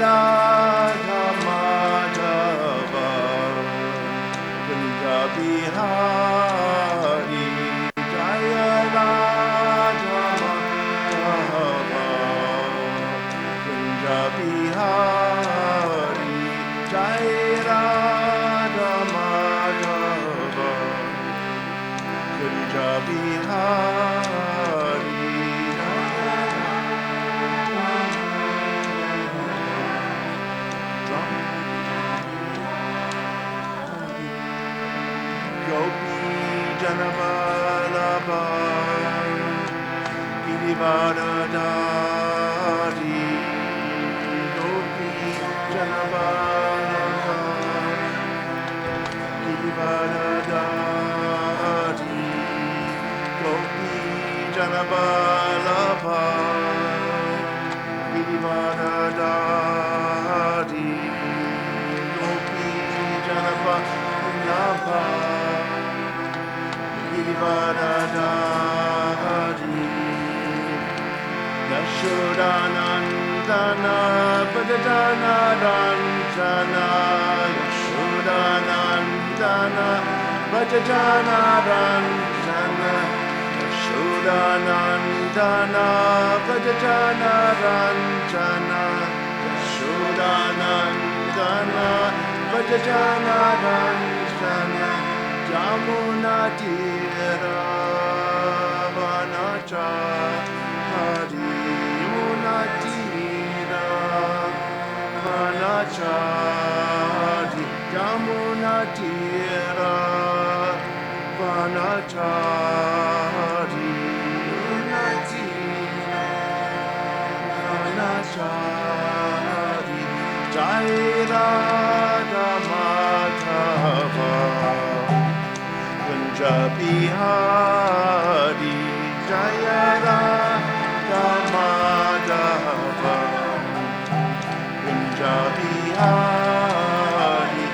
Radha Madhava Kunja Bihari Jaya Radha Madhava Kunja Bihari Jaya Radha Madhava Kunja Bihari Janavalabha Girivaradari Gopi Janavalabha Girivaradari Gopi Janavalabha Girivaradari Gopi Janavalabha Girivaradari Yashodanandana Bhajana Ranjana Yashodanandana Bhajana Ranjana Yashodanandana Bhajana Ranjana Yashodanandana Bhajana Ranjana Jamuna Tira Vanacha Hari Yamuna Tira Vanacha Hari Jamuna Tira Vanacha Hari Yamuna Tira Vanacha Hari Jai Radha Madhava Bihari Jaya Radha Madhava Kunja Bihari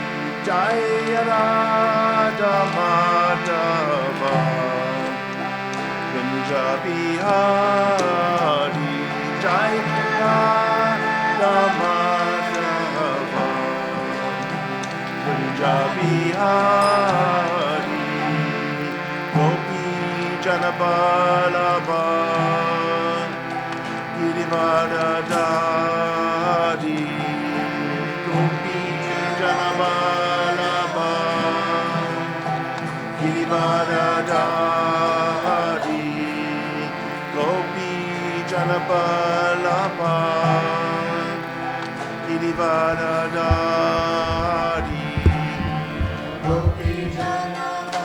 Jaya Radha Madhava Kunja Bihari Jaya Radha Madhava Kunja Bihari Janabalabha Girivaradari Gopi Janabalabha Girivaradari Gopi Janabalabha Girivaradari Gopi Janabalabha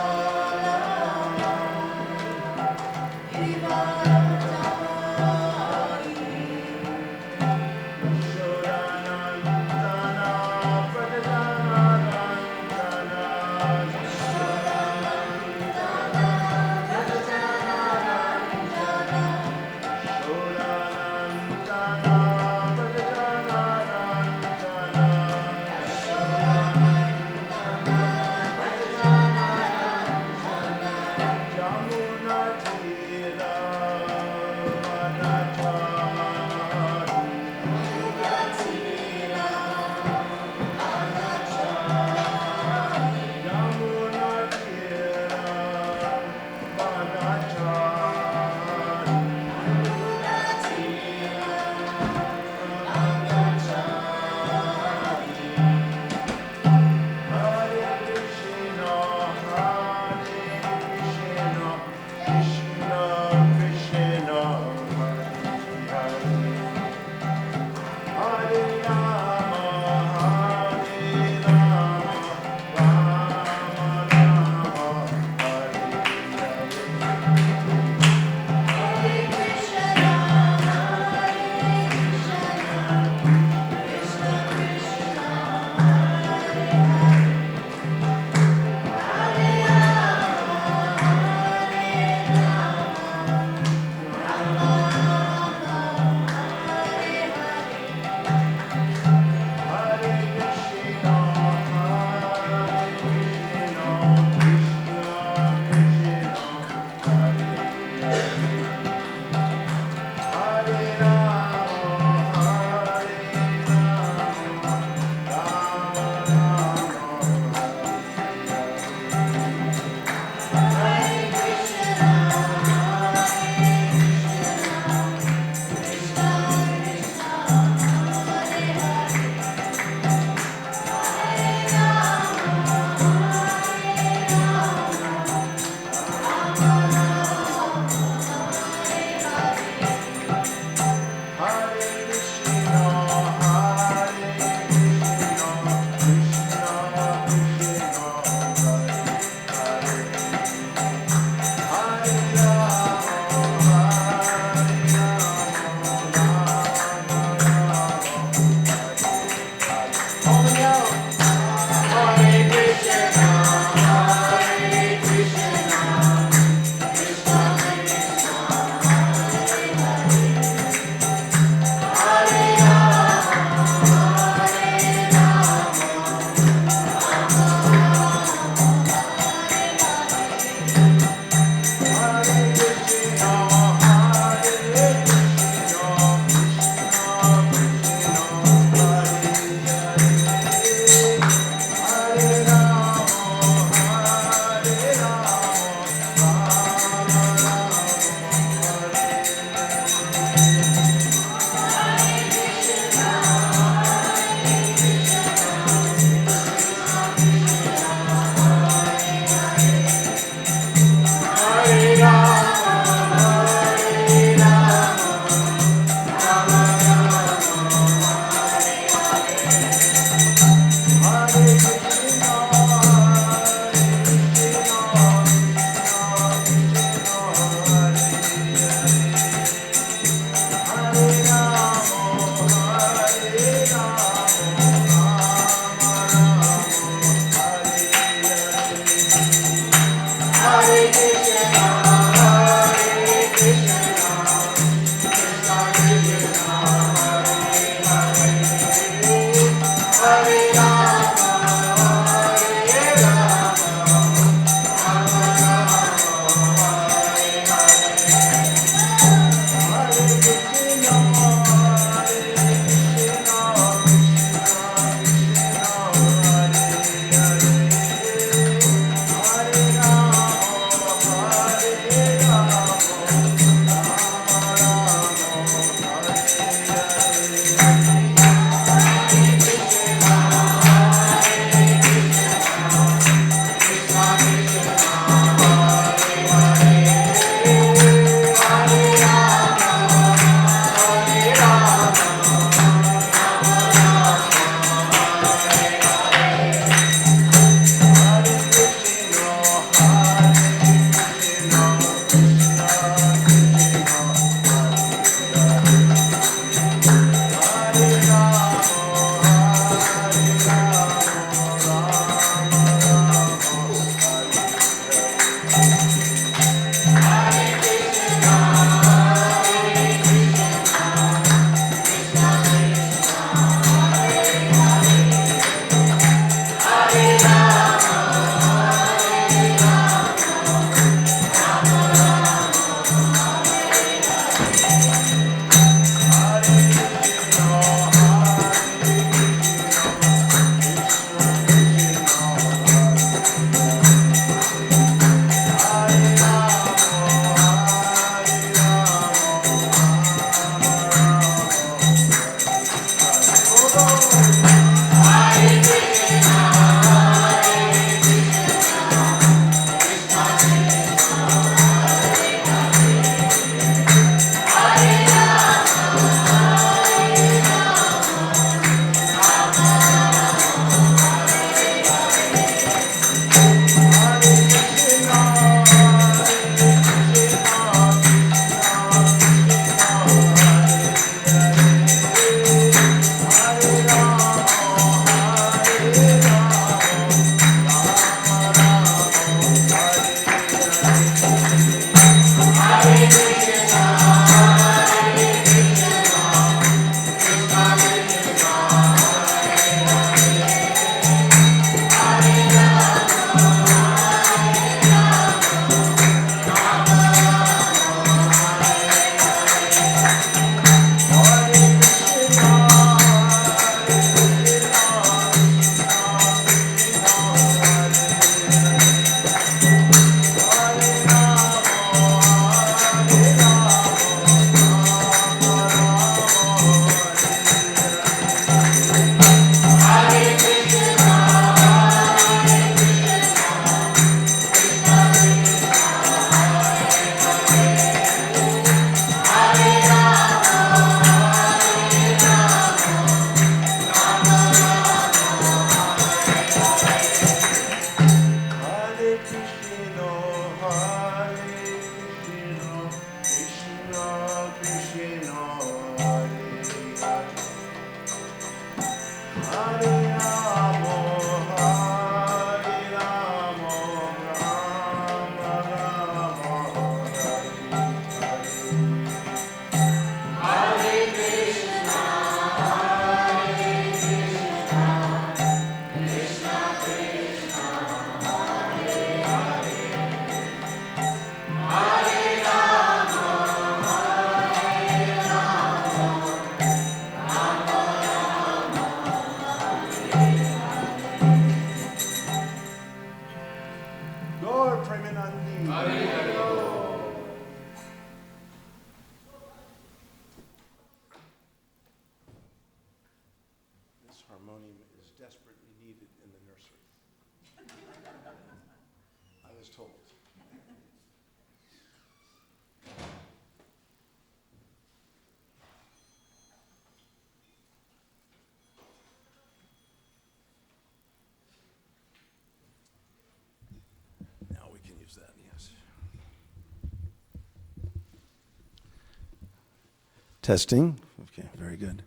Testing. Okay, very good.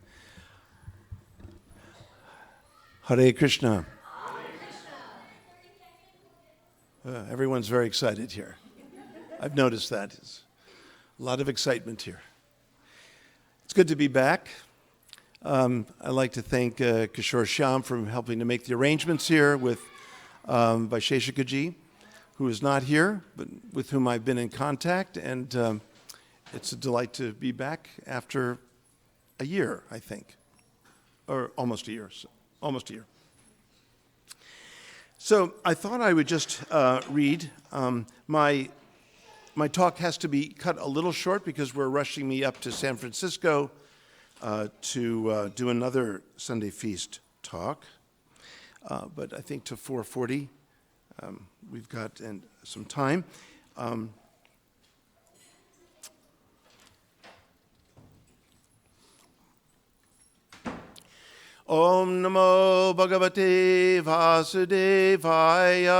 Hare Krishna. Everyone's very excited here. I've noticed that. It's a lot of excitement here. It's good to be back. I'd like to thank Kishore Shyam for helping to make the arrangements here with Vaisheshikaji, who is not here, but with whom I've been in contact. And it's a delight to be back after a year, I think, or almost a year. Almost a year. So I thought I would just read. My talk has to be cut a little short because we're rushing me up to San Francisco to do another Sunday Feast talk. But I think to 4:40 we've got some time. Om Namo Bhagavate Vasudevaya.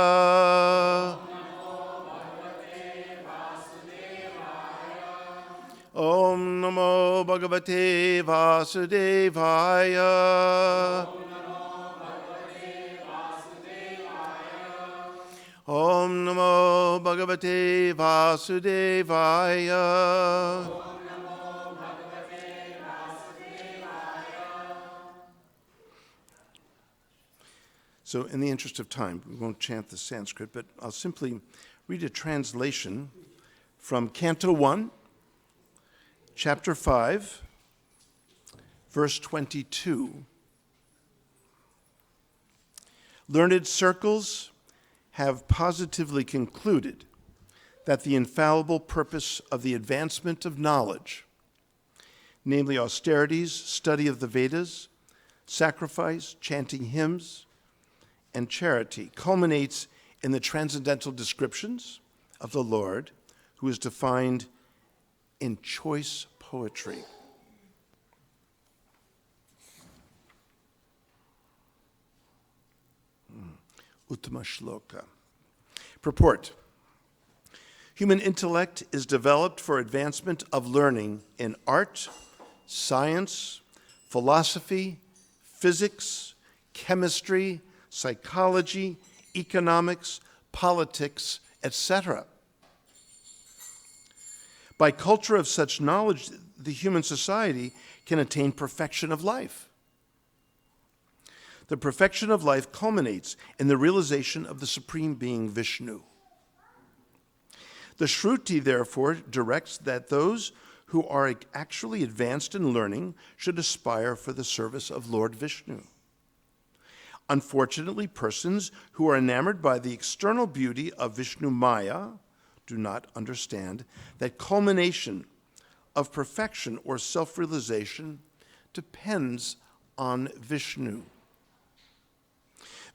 Om Namo Bhagavate Vasudevaya. Om Namo Bhagavate Vasudevaya. So in the interest of time, we won't chant the Sanskrit, but I'll simply read a translation from Canto 1, Chapter 5, verse 22. Learned circles have positively concluded that the infallible purpose of the advancement of knowledge, namely austerities, study of the Vedas, sacrifice, chanting hymns, and charity, culminates in the transcendental descriptions of the Lord, who is defined in choice poetry. Uttama Shloka. Purport. Human intellect is developed for advancement of learning in art, science, philosophy, physics, chemistry, psychology, economics, politics, etc. By culture of such knowledge, the human society can attain perfection of life. The perfection of life culminates in the realization of the Supreme Being, Vishnu. The Shruti, therefore, directs that those who are actually advanced in learning should aspire for the service of Lord Vishnu. Unfortunately, persons who are enamored by the external beauty of Vishnu Maya do not understand that culmination of perfection or self-realization depends on Vishnu.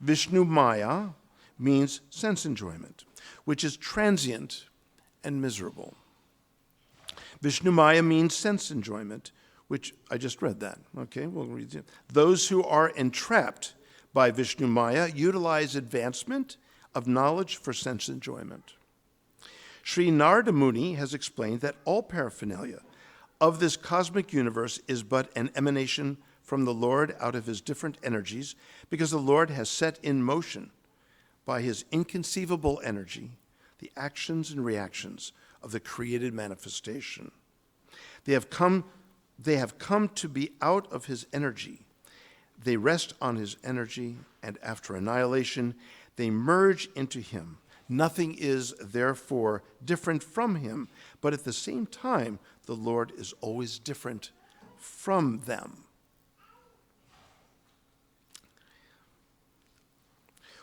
Vishnu Maya means sense enjoyment, which is transient and miserable. Vishnu Maya means sense enjoyment, which I just read that. Okay, we'll read it. Those who are entrapped by Vishnu Maya utilize advancement of knowledge for sense enjoyment. Sri Narada Muni has explained that all paraphernalia of this cosmic universe is but an emanation from the Lord out of his different energies, because the Lord has set in motion by his inconceivable energy the actions and reactions of the created manifestation. They have come to be out of his energy. They rest on his energy, and after annihilation, they merge into him. Nothing is, therefore, different from him, but at the same time, the Lord is always different from them.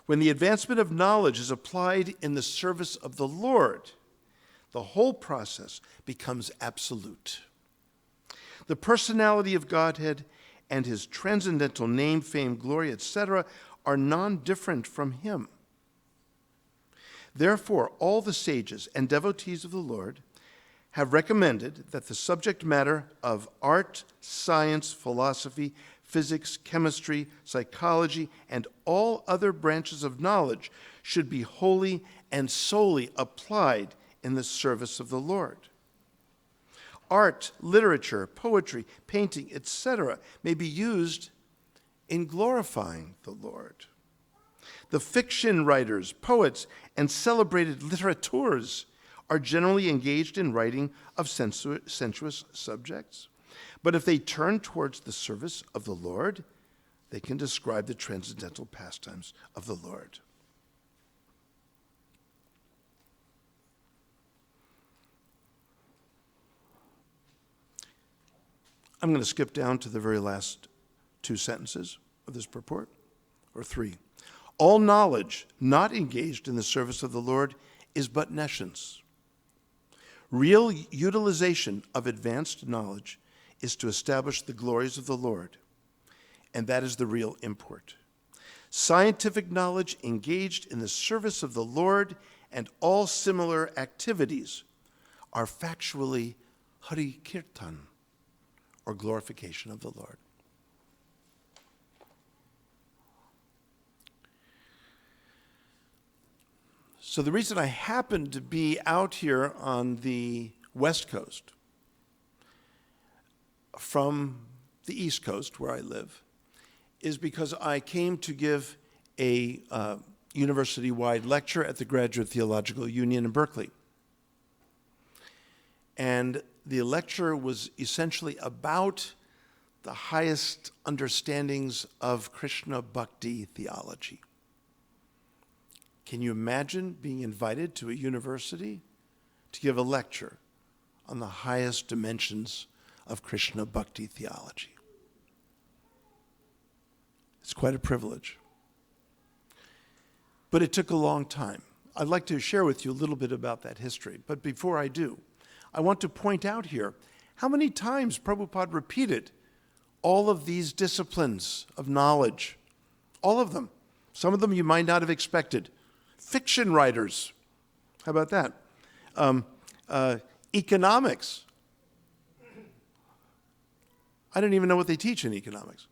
When the advancement of knowledge is applied in the service of the Lord, the whole process becomes absolute. The personality of Godhead and his transcendental name, fame, glory, etc., are non-different from him. Therefore, all the sages and devotees of the Lord have recommended that the subject matter of art, science, philosophy, physics, chemistry, psychology, and all other branches of knowledge should be wholly and solely applied in the service of the Lord. Art, literature, poetry, painting, etc., may be used in glorifying the Lord. The fiction writers, poets, and celebrated littérateurs are generally engaged in writing of sensuous subjects. But if they turn towards the service of the Lord, they can describe the transcendental pastimes of the Lord. I'm going to skip down to the very last two sentences of this purport, or three. All knowledge not engaged in the service of the Lord is but nescience. Real utilization of advanced knowledge is to establish the glories of the Lord, and that is the real import. Scientific knowledge engaged in the service of the Lord and all similar activities are factually Hari Kirtan, or glorification of the Lord. So the reason I happen to be out here on the West Coast from the East Coast, where I live, is because I came to give a university-wide lecture at the Graduate Theological Union in Berkeley. And the lecture was essentially about the highest understandings of Krishna Bhakti theology. Can you imagine being invited to a university to give a lecture on the highest dimensions of Krishna Bhakti theology? It's quite a privilege. But it took a long time. I'd like to share with you a little bit about that history. But before I do, I want to point out here how many times Prabhupada repeated all of these disciplines of knowledge. All of them. Some of them you might not have expected. Fiction writers. How about that? Economics. I don't even know what they teach in economics.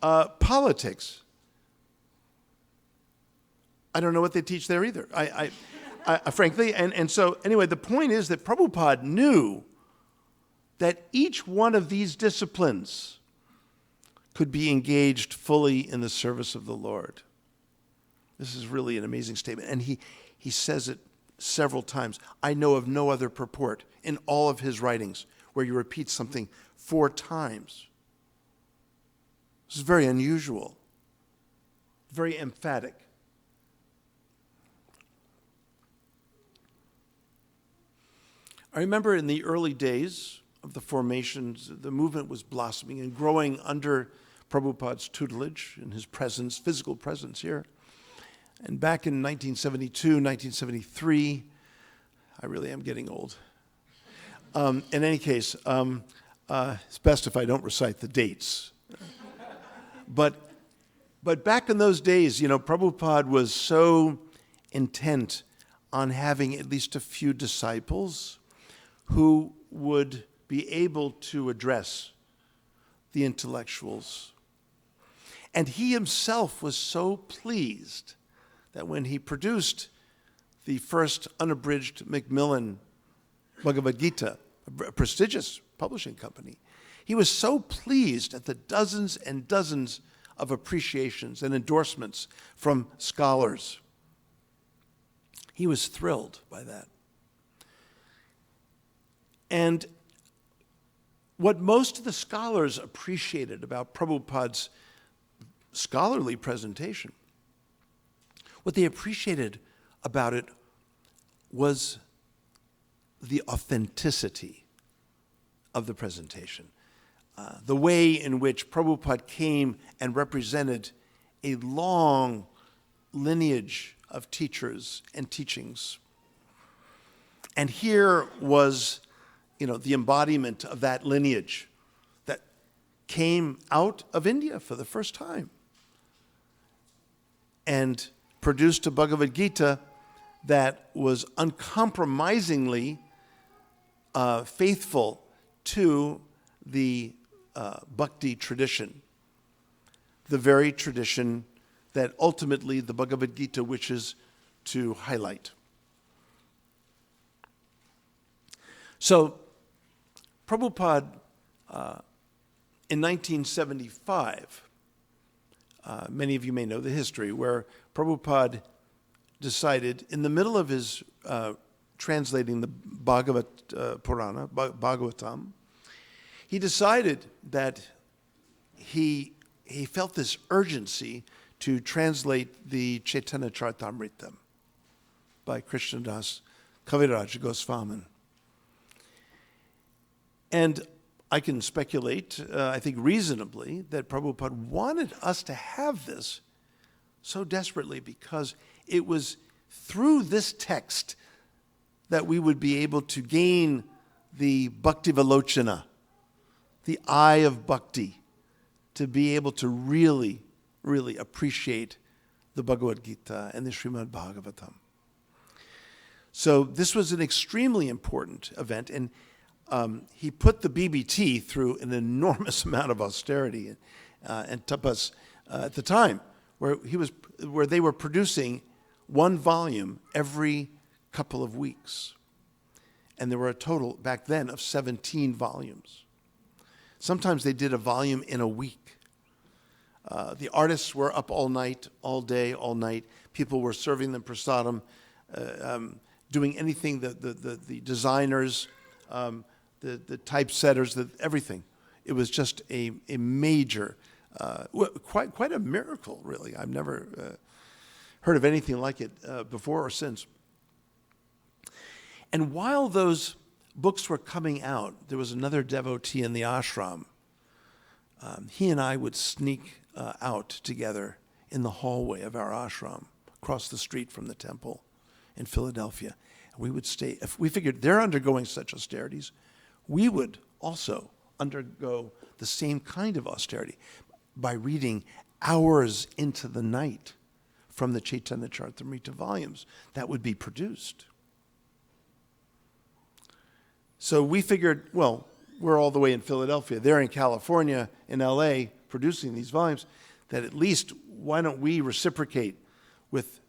Politics. I don't know what they teach there either. I frankly, and so anyway, the point is that Prabhupada knew that each one of these disciplines could be engaged fully in the service of the Lord. This is really an amazing statement. And he says it several times. I know of no other purport in all of his writings where you repeat something 4 times. This is very unusual, very emphatic. I remember in the early days of the formations, the movement was blossoming and growing under Prabhupada's tutelage and his presence, physical presence here. And back in 1972, 1973, I really am getting old. In any case, it's best if I don't recite the dates. But back in those days, Prabhupada was so intent on having at least a few disciples who would be able to address the intellectuals. And he himself was so pleased that when he produced the first unabridged Macmillan Bhagavad Gita, a prestigious publishing company, he was so pleased at the dozens and dozens of appreciations and endorsements from scholars. He was thrilled by that. And what most of the scholars appreciated about Prabhupada's scholarly presentation, what they appreciated about it was the authenticity of the presentation. The way in which Prabhupada came and represented a long lineage of teachers and teachings. And here was, the embodiment of that lineage that came out of India for the first time and produced a Bhagavad Gita that was uncompromisingly faithful to the Bhakti tradition, the very tradition that ultimately the Bhagavad Gita wishes to highlight. So Prabhupada, in 1975, many of you may know the history, where Prabhupada decided, in the middle of his translating the Bhagavatam, he decided that he felt this urgency to translate the Chaitanya Charitamrita by Krishnadas Kaviraj Gosvamin. And I can speculate, I think reasonably, that Prabhupada wanted us to have this so desperately because it was through this text that we would be able to gain the Bhakti Valochana, the eye of bhakti, to be able to really, really appreciate the Bhagavad Gita and the Srimad Bhagavatam. So this was an extremely important event, and he put the BBT through an enormous amount of austerity and tapas at the time, where they were producing one volume every couple of weeks. And there were a total, back then, of 17 volumes. Sometimes they did a volume in a week. The artists were up all night, all day, all night. People were serving them prasadam, doing anything, the designers, the typesetters, everything. It was just a major, quite a miracle, really. I've never heard of anything like it before or since. And while those books were coming out, there was another devotee in the ashram. He and I would sneak out together in the hallway of our ashram, across the street from the temple in Philadelphia. And we would stay, if we figured they're undergoing such austerities, we would also undergo the same kind of austerity by reading hours into the night from the Chaitanya Charitamrita volumes that would be produced. So we figured, well, we're all the way in Philadelphia. They're in California, in LA, producing these volumes, that at least why don't we reciprocate with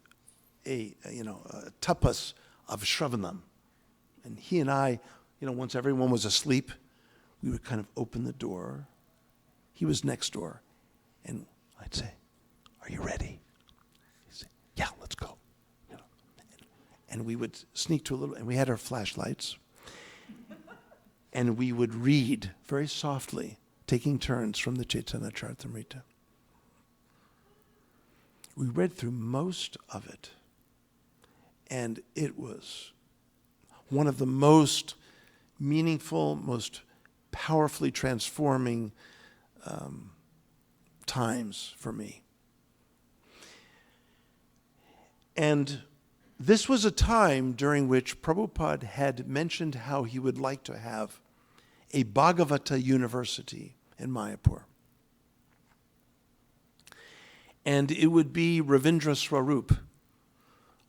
a tapas of Shravanam. And he and I, once everyone was asleep, we would kind of open the door. He was next door. And I'd say, "Are you ready?" He'd say, "Yeah, let's go." And we would sneak to a little, and we had our flashlights. And we would read very softly, taking turns from the Chaitanya Charitamrita. We read through most of it. And it was one of the most meaningful, most powerfully transforming times for me. And this was a time during which Prabhupada had mentioned how he would like to have a Bhagavata university in Mayapur. And it would be Ravindra Swarup,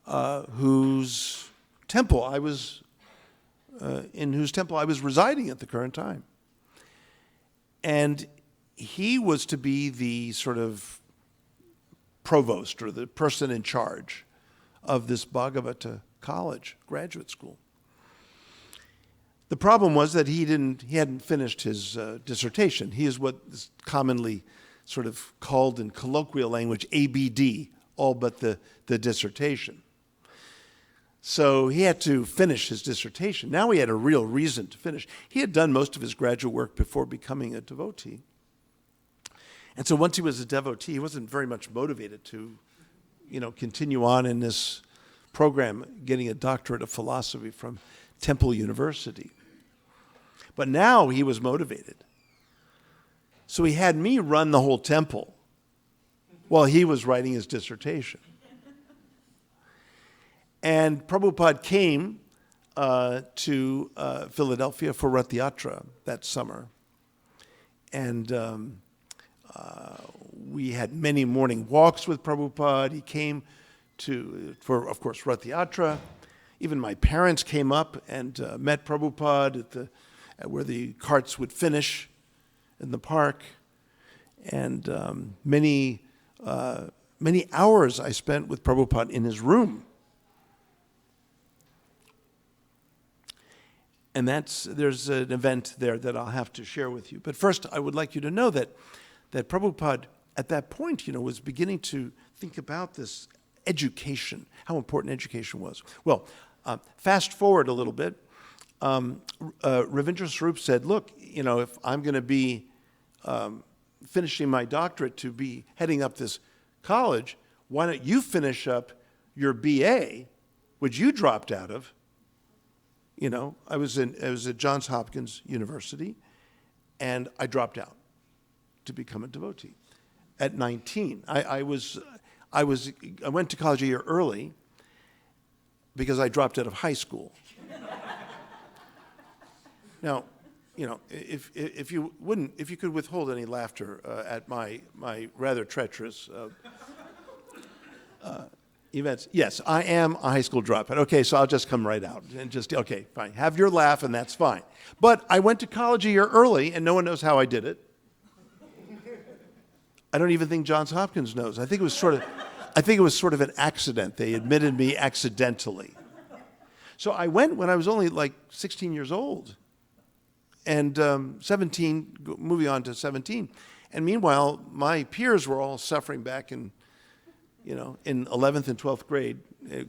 whose temple I was residing at the current time. And he was to be the sort of provost or the person in charge of this Bhagavata college, graduate school. The problem was that he hadn't finished his dissertation. He is what is commonly sort of called in colloquial language ABD, all but the dissertation. So he had to finish his dissertation. Now he had a real reason to finish. He had done most of his graduate work before becoming a devotee. And so once he was a devotee, he wasn't very much motivated to, continue on in this program, getting a doctorate of philosophy from Temple University. But now he was motivated. So he had me run the whole temple while he was writing his dissertation. And Prabhupada came to Philadelphia for Rath Yatra that summer. And we had many morning walks with Prabhupada. He came for, of course, Rath Yatra. Even my parents came up and met Prabhupada at where the carts would finish in the park. And many hours I spent with Prabhupada in his room. And there's an event there that I'll have to share with you. But first, I would like you to know that Prabhupada, at that point, was beginning to think about this education, how important education was. Well, fast forward a little bit. Ravindra Swarup said, look, if I'm going to be finishing my doctorate to be heading up this college, why don't you finish up your BA, which you dropped out of? I was at Johns Hopkins University, and I dropped out to become a devotee at 19. I went to college a year early because I dropped out of high school. Now, if you could withhold any laughter at my rather treacherous events. Yes, I am a high school dropout. Okay, so I'll just come right out and okay, fine. Have your laugh, and that's fine. But I went to college a year early, and no one knows how I did it. I don't even think Johns Hopkins knows. I think it was sort of an accident. They admitted me accidentally. So I went when I was only like 16 years old, and 17, moving on to 17. And meanwhile, my peers were all suffering back in 11th and 12th grade,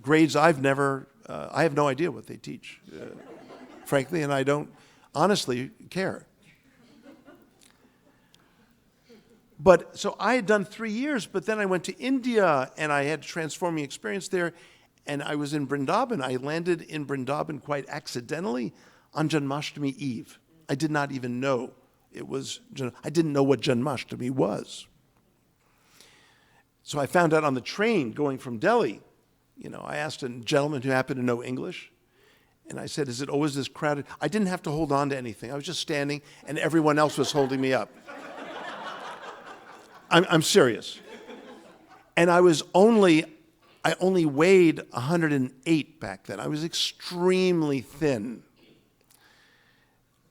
grades I have no idea what they teach, frankly, and I don't honestly care. But so I had done 3 years, but then I went to India, and I had a transforming experience there, and I was in Vrindavan. I landed in Vrindavan quite accidentally on Janmashtami Eve. I did not even know I didn't know what Janmashtami was. So I found out on the train going from Delhi. I asked a gentleman who happened to know English, and I said, is it always this crowded? I didn't have to hold on to anything. I was just standing, and everyone else was holding me up. I'm serious. And I only weighed 108 back then. I was extremely thin.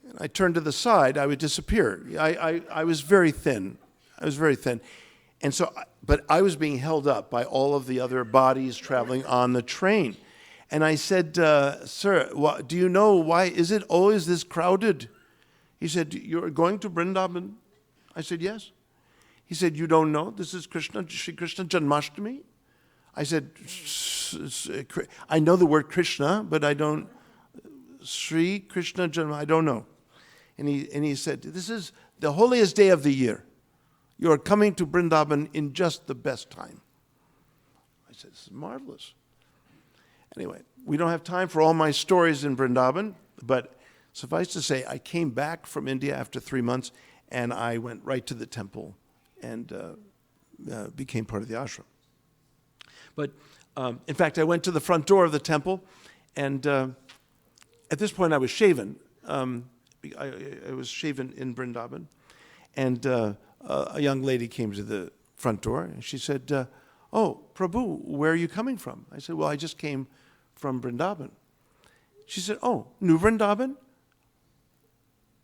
And I turned to the side, I would disappear. I was very thin. And so, but I was being held up by all of the other bodies traveling on the train. And I said, sir, do you know why is it always this crowded? He said, you're going to Vrindavan? I said, yes. He said, you don't know? This is Shri Krishna Janmashtami? I said, I know the word Krishna, but I don't, Shri Krishna Janmashtami, I don't know. And he said, this is the holiest day of the year. You are coming to Vrindavan in just the best time. I said, this is marvelous. Anyway, we don't have time for all my stories in Vrindavan, but suffice to say, I came back from India after 3 months, and I went right to the temple and became part of the ashram. But in fact, I went to the front door of the temple, and at this point I was shaven. I was shaven in Vrindavan, and a young lady came to the front door, and she said, oh, Prabhu, where are you coming from? I said, well, I just came from Vrindavan. She said, oh, New Vrindavan?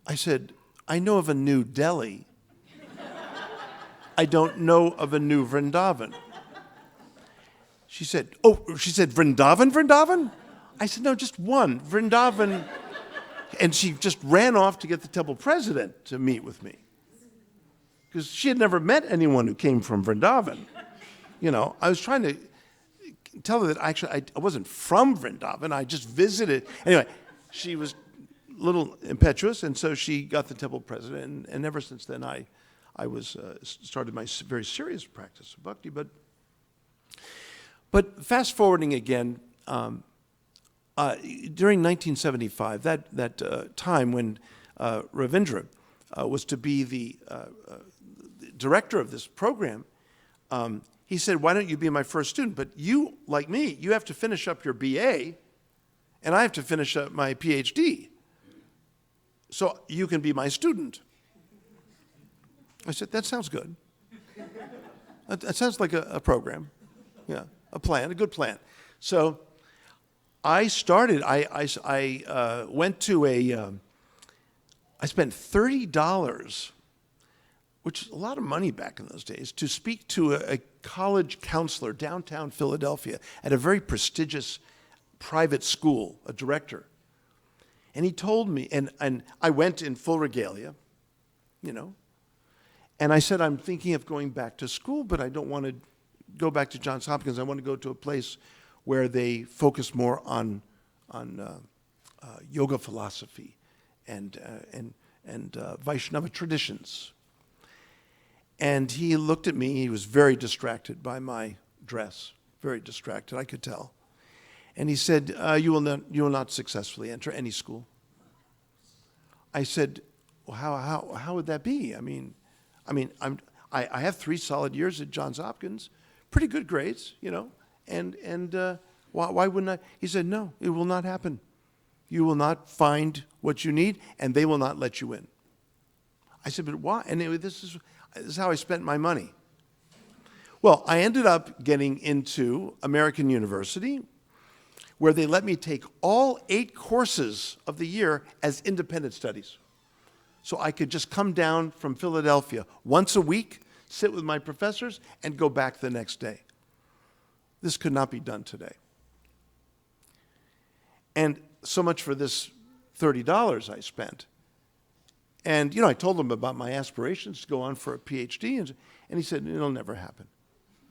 I said, I know of a New Delhi. I don't know of a New Vrindavan. She said, Vrindavan? I said, no, just one, Vrindavan. And she just ran off to get the temple president to meet with me, because she had never met anyone who came from Vrindavan. I was trying to tell her that actually I wasn't from Vrindavan. I just visited. Anyway, she was a little impetuous, and so she got the temple president. And ever since then, I started my very serious practice of bhakti. But fast forwarding again, during 1975, that time when Ravindra was to be the director of this program, he said, why don't you be my first student? But you, like me, you have to finish up your BA, and I have to finish up my PhD. So you can be my student. I said, that sounds good. That sounds like a program. Yeah, a plan, a good plan. So I started, I went to I spent $30, which is a lot of money back in those days, to speak to a college counselor downtown Philadelphia at a very prestigious private school, a director. And he told me, and I went in full regalia, and I said, I'm thinking of going back to school, but I don't want to go back to Johns Hopkins. I want to go to a place where they focus more on yoga philosophy and Vaishnava traditions. And he looked at me. He was very distracted by my dress, very distracted, I could tell. And he said, you will not successfully enter any school. I said, well, how would that be? I have 3 solid years at Johns Hopkins, pretty good grades, and why wouldn't I? He said, no, it will not happen. You will not find what you need, and they will not let you in. I said, but why? And this is how I spent my money. Well, I ended up getting into American University, where they let me take all 8 courses of the year as independent studies. So I could just come down from Philadelphia once a week, sit with my professors, and go back the next day. This could not be done today. And so much for this $30 I spent. And, I told him about my aspirations to go on for a PhD, and he said, it'll never happen.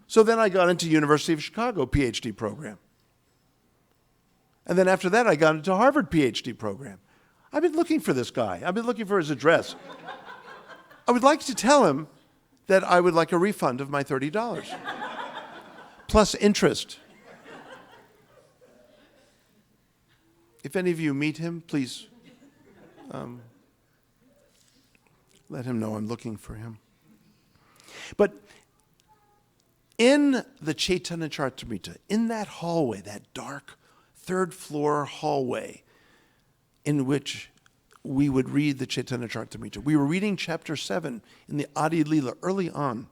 So then I got into University of Chicago PhD program. And then after that, I got into Harvard PhD program. I've been looking for this guy. I've been looking for his address. I would like to tell him that I would like a refund of my $30, plus interest. If any of you meet him, please let him know I'm looking for him. But in the Chaitanya Charitamrita, in that hallway, that dark 3rd floor hallway in which we would read the Chaitanya Charitamrita, we were reading chapter 7 in the Adi Leela early on,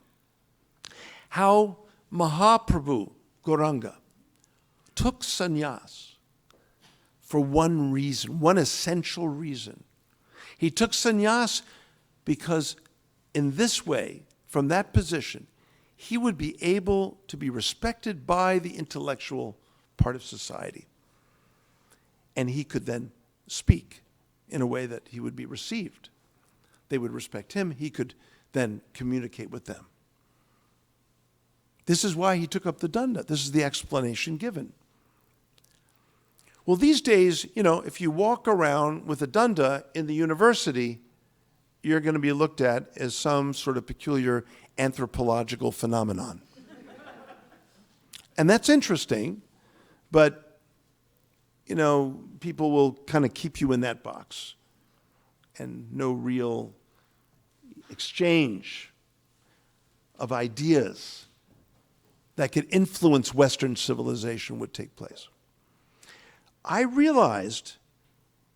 how Mahaprabhu Gauranga took sannyas for one reason, one essential reason. He took sannyas because in this way, from that position, he would be able to be respected by the intellectual part of society. And he could then speak in a way that he would be received. They would respect him. He could then communicate with them. This is why he took up the danda. This is the explanation given. Well, these days, if you walk around with a danda in the university, you're going to be looked at as some sort of peculiar anthropological phenomenon. And that's interesting, but people will kind of keep you in that box, and no real exchange of ideas that could influence Western civilization would take place. I realized,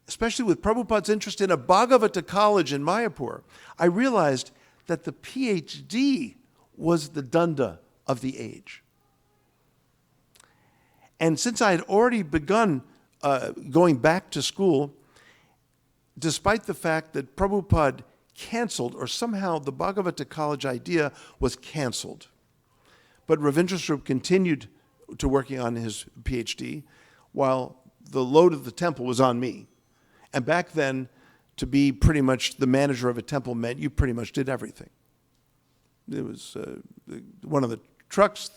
especially with Prabhupada's interest in a Bhagavata college in Mayapur, I realized that the PhD was the danda of the age. And since I had already begun going back to school, despite the fact that Prabhupada canceled, or somehow the Bhagavata college idea was canceled, but Ravindra Swarup continued to working on his PhD while the load of the temple was on me. And back then, to be pretty much the manager of a temple meant you pretty much did everything. It was one of the trucks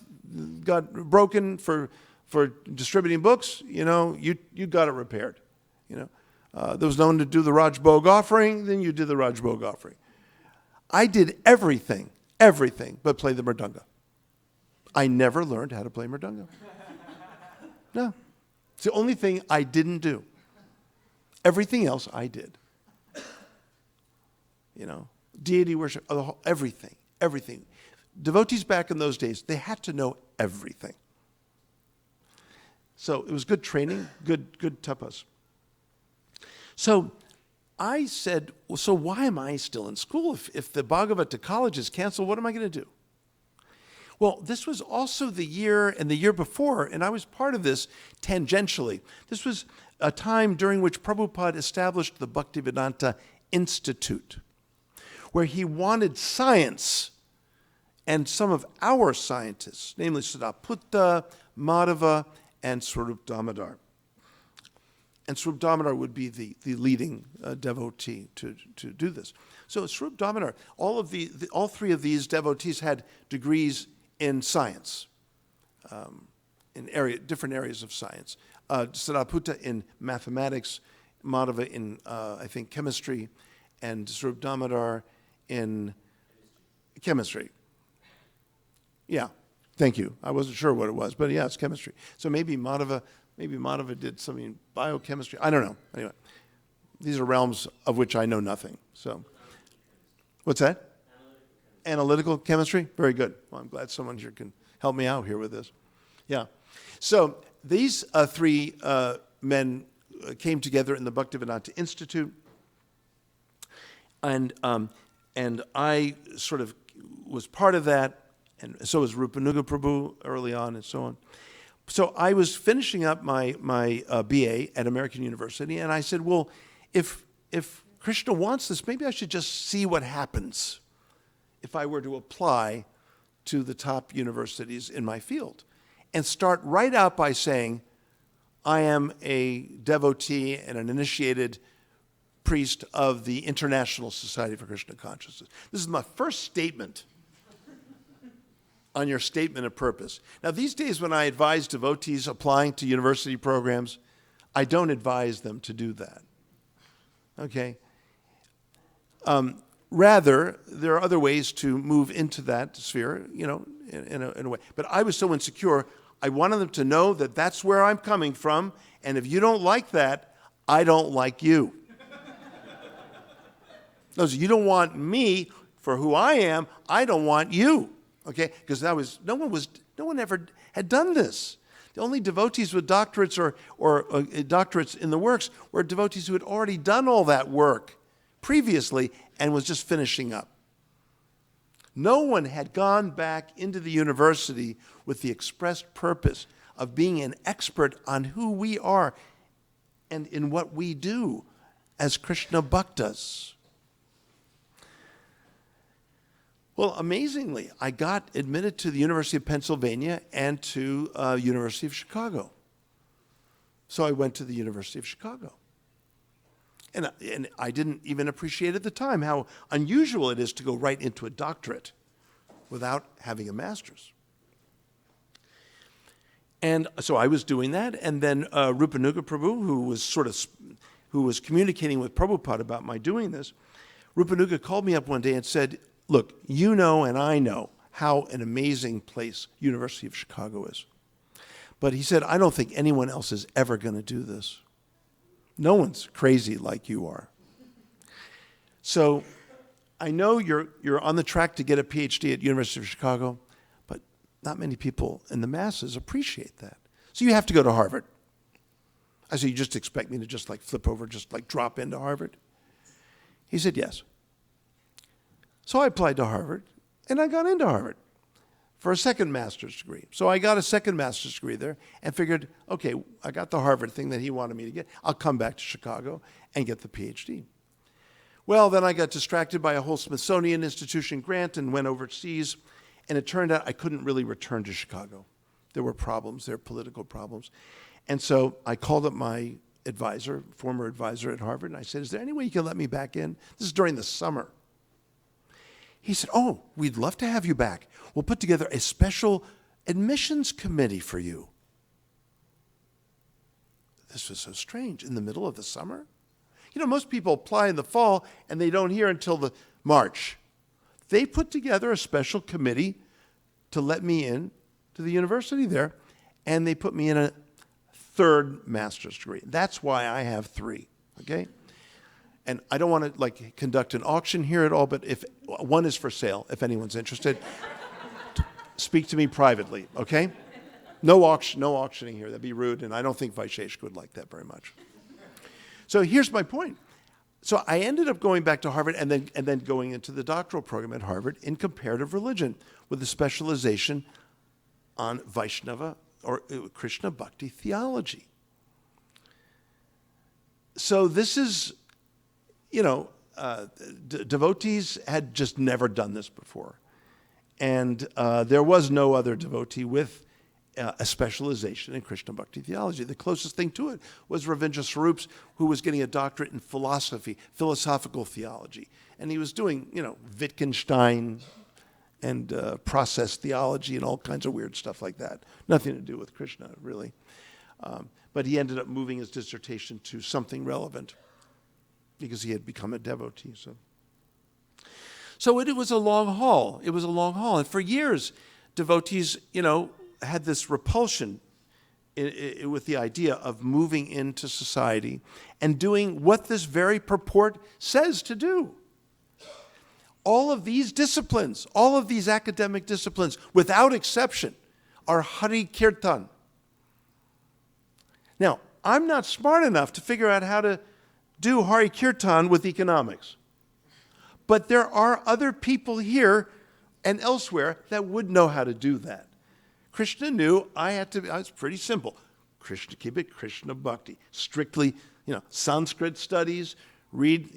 got broken for distributing books, you got it repaired. There was no one to do the Raj Bhog offering, then you did the Raj Bhog offering. I did everything but play the mridanga. I never learned how to play mridanga. No. It's the only thing I didn't do. Everything else I did. Deity worship, everything. Devotees back in those days, they had to know everything. So it was good training, good tapas. So I said, well, so why am I still in school? If the Bhagavata college is canceled, what am I going to do? Well, this was also the year and the year before, and I was part of this tangentially. This was a time during which Prabhupada established the Bhaktivedanta Institute, where he wanted science and some of our scientists, namely Siddhaputta, Madhava, and Swarup Damodar, And Swarup Damodar would be the leading devotee to do this. So Swarup Damodar, all three of these devotees had degrees in science, in different areas of science. Sariputta in mathematics, Madhava in, I think, chemistry, and Swarup Damodar in chemistry. Yeah, thank you. I wasn't sure what it was, but yeah, it's chemistry. So maybe Madhava did something in biochemistry. I don't know. Anyway, these are realms of which I know nothing. So, what's that? Analytical chemistry? Very good. Well, I'm glad someone here can help me out here with this. Yeah. So these three men came together in the Bhaktivedanta Institute, and I sort of was part of that, and so was Rupanuga Prabhu early on, and so on. So I was finishing up my BA at American University, and I said, well, if Krishna wants this, maybe I should just see what happens if I were to apply to the top universities in my field, and start right out by saying, I am a devotee and an initiated priest of the International Society for Krishna Consciousness. This is my first statement on your statement of purpose. Now, these days when I advise devotees applying to university programs, I don't advise them to do that, okay? Rather, there are other ways to move into that sphere, you know, in a way. But I was so insecure, I wanted them to know that that's where I'm coming from, and if you don't like that, I don't like you. No, so you don't want me for who I am, I don't want you. Okay, because no one ever had done this. The only devotees with doctorates or doctorates in the works were devotees who had already done all that work previously and was just finishing up. No one had gone back into the university with the expressed purpose of being an expert on who we are and in what we do as Krishna Bhaktas. Well, amazingly, I got admitted to the University of Pennsylvania and to University of Chicago. So I went to the University of Chicago. And I didn't even appreciate at the time how unusual it is to go right into a doctorate without having a master's. And so I was doing that, and then Rupanuga Prabhu, who was communicating with Prabhupada about my doing this, Rupanuga called me up one day and said, look, you know and I know how an amazing place University of Chicago is. But he said, I don't think anyone else is ever going to do this. No one's crazy like you are. So I know you're on the track to get a PhD at University of Chicago, but not many people in the masses appreciate that. So you have to go to Harvard. I said, you just expect me to just like flip over, just like drop into Harvard? He said, yes. So I applied to Harvard, and I got into Harvard for a second master's degree. So I got a second master's degree there and figured, okay, I got the Harvard thing that he wanted me to get. I'll come back to Chicago and get the PhD. Well, then I got distracted by a whole Smithsonian Institution grant and went overseas, and it turned out I couldn't really return to Chicago. There were problems, there were political problems. And so I called up my advisor, former advisor at Harvard, and I said, is there any way you can let me back in? This is during the summer. He said, oh, we'd love to have you back. We'll put together a special admissions committee for you. This was so strange, in the middle of the summer. You know, most people apply in the fall and they don't hear until the March. They put together a special committee to let me in to the university there, and they put me in a third master's degree. That's why I have 3, okay? And I don't want to like conduct an auction here at all, but if one is for sale, if anyone's interested, speak to me privately, okay? No auctioning here. That'd be rude, and I don't think Vaisheshika would like that very much. So here's my point. So I ended up going back to Harvard and then going into the doctoral program at Harvard in comparative religion with a specialization on Vaishnava or Krishna Bhakti theology. So this is, you know, devotees had just never done this before. And there was no other devotee with a specialization in Krishna Bhakti theology. The closest thing to it was Ravindra Swarups, who was getting a doctorate in philosophical theology. And he was doing, Wittgenstein and process theology and all kinds of weird stuff like that. Nothing to do with Krishna, really. But he ended up moving his dissertation to something relevant because he had become a devotee. So it was a long haul. It was a long haul. And for years, devotees, had this repulsion with the idea of moving into society and doing what this very purport says to do. All of these disciplines, all of these academic disciplines, without exception, are Hari Kirtan. Now, I'm not smart enough to figure out how to do Hari Kirtan with economics. But there are other people here and elsewhere that would know how to do that. Krishna knew it's pretty simple. Keep it Krishna Bhakti. Strictly, Sanskrit studies, read,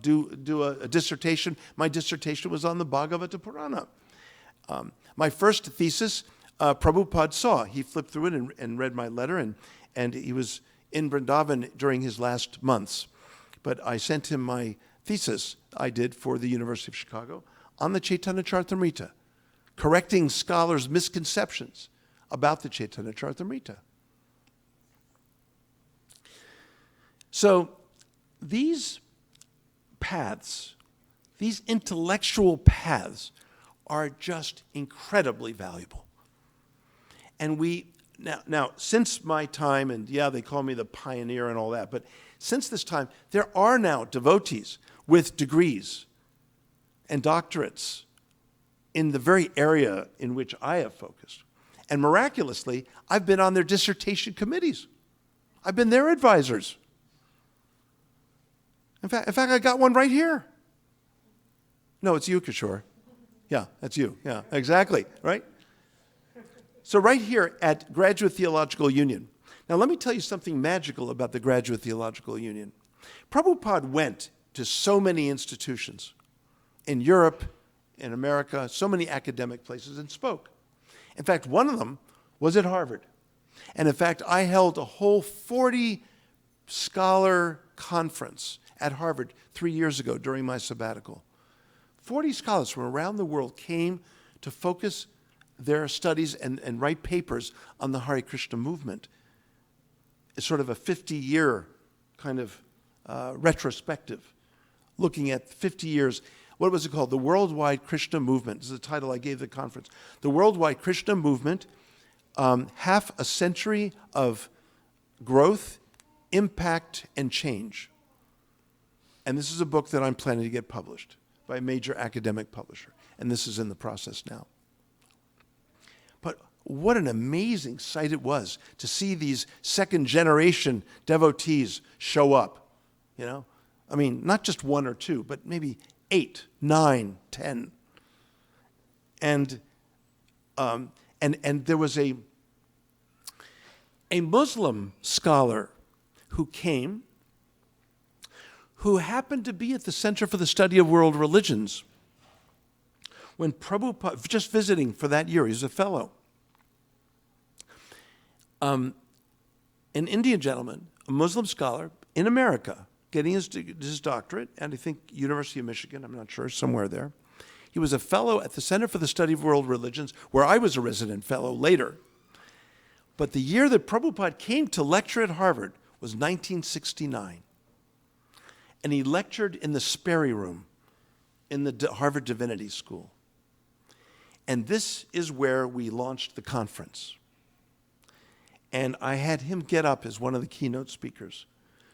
do a dissertation. My dissertation was on the Bhagavata Purana. My first thesis, Prabhupada saw. He flipped through it and read my letter, and he was in Vrindavan during his last months. But I sent him my thesis I did for the University of Chicago on the Chaitanya Charitamrita, correcting scholars' misconceptions about the Chaitanya Charitamrita. So these paths, these intellectual paths, are just incredibly valuable. And now since my time, and they call me the pioneer and all that, but since this time, there are now devotees with degrees and doctorates in the very area in which I have focused. And miraculously, I've been on their dissertation committees. I've been their advisors. In fact, I got one right here. No, it's you, Kishore. Yeah, that's you. Yeah, exactly, right? So right here at Graduate Theological Union. Now, let me tell you something magical about the Graduate Theological Union. Prabhupada went to so many institutions in Europe, in America, so many academic places, and spoke. In fact, one of them was at Harvard. And in fact, I held a whole 40-scholar conference at Harvard 3 years ago during my sabbatical. 40 scholars from around the world came to focus their studies and write papers on the Hare Krishna movement. It's sort of a 50-year kind of retrospective, looking at 50 years. What was it called? The Worldwide Krishna Movement. This is the title I gave the conference. The Worldwide Krishna Movement, half a century of growth, impact, and change. And this is a book that I'm planning to get published by a major academic publisher. And this is in the process now. But what an amazing sight it was to see these second-generation devotees show up, I mean, not just one or two, but maybe 8, 9, 10. And there was a Muslim scholar who came, who happened to be at the Center for the Study of World Religions when Prabhupada, just visiting for that year, he was a fellow. An Indian gentleman, a Muslim scholar in America, getting his doctorate, and I think University of Michigan, I'm not sure, somewhere there. He was a fellow at the Center for the Study of World Religions, where I was a resident fellow later. But the year that Prabhupada came to lecture at Harvard was 1969. And he lectured in the Sperry Room in the Harvard Divinity School. And this is where we launched the conference. And I had him get up as one of the keynote speakers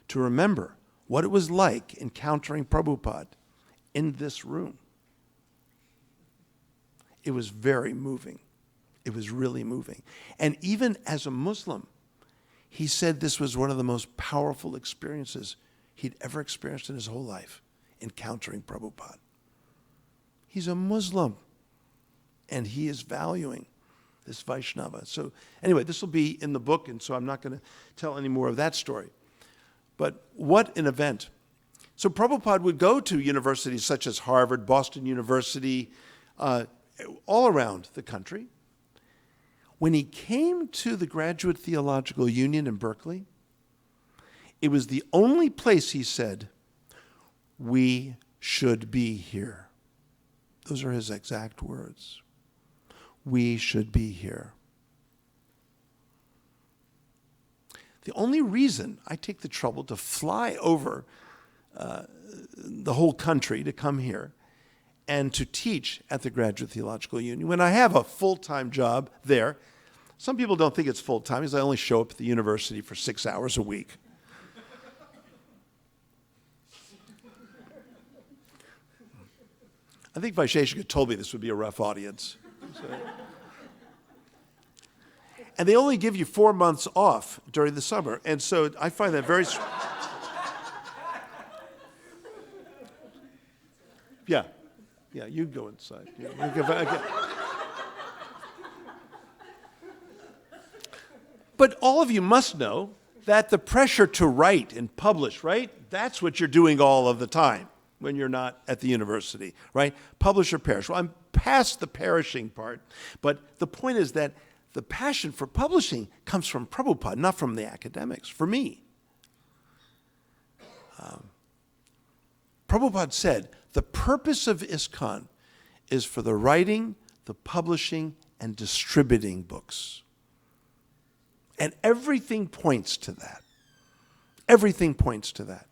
to remember what it was like encountering Prabhupada in this room. It was very moving. It was really moving. And even as a Muslim, he said this was one of the most powerful experiences he'd ever experienced in his whole life, encountering Prabhupada. He's a Muslim, and he is valuing this Vaishnava. So anyway, this will be in the book, and so I'm not going to tell any more of that story. But what an event. So Prabhupada would go to universities such as Harvard, Boston University, all around the country. When he came to the Graduate Theological Union in Berkeley, it was the only place he said, "We should be here." Those are his exact words. We should be here. The only reason I take the trouble to fly over the whole country to come here and to teach at the Graduate Theological Union, when I have a full-time job there, some people don't think it's full-time because I only show up at the university for 6 hours a week. I think Vaisheshika told me this would be a rough audience. And they only give you 4 months off during the summer. And so I find that very... Yeah, you go inside. But all of you must know that the pressure to write and publish, right? That's what you're doing all of the time when you're not at the university, right? Publish or perish. Well, I'm past the perishing part, but the point is that the passion for publishing comes from Prabhupada, not from the academics, for me. Prabhupada said, the purpose of ISKCON is for the writing, the publishing, and distributing books. And everything points to that. Everything points to that.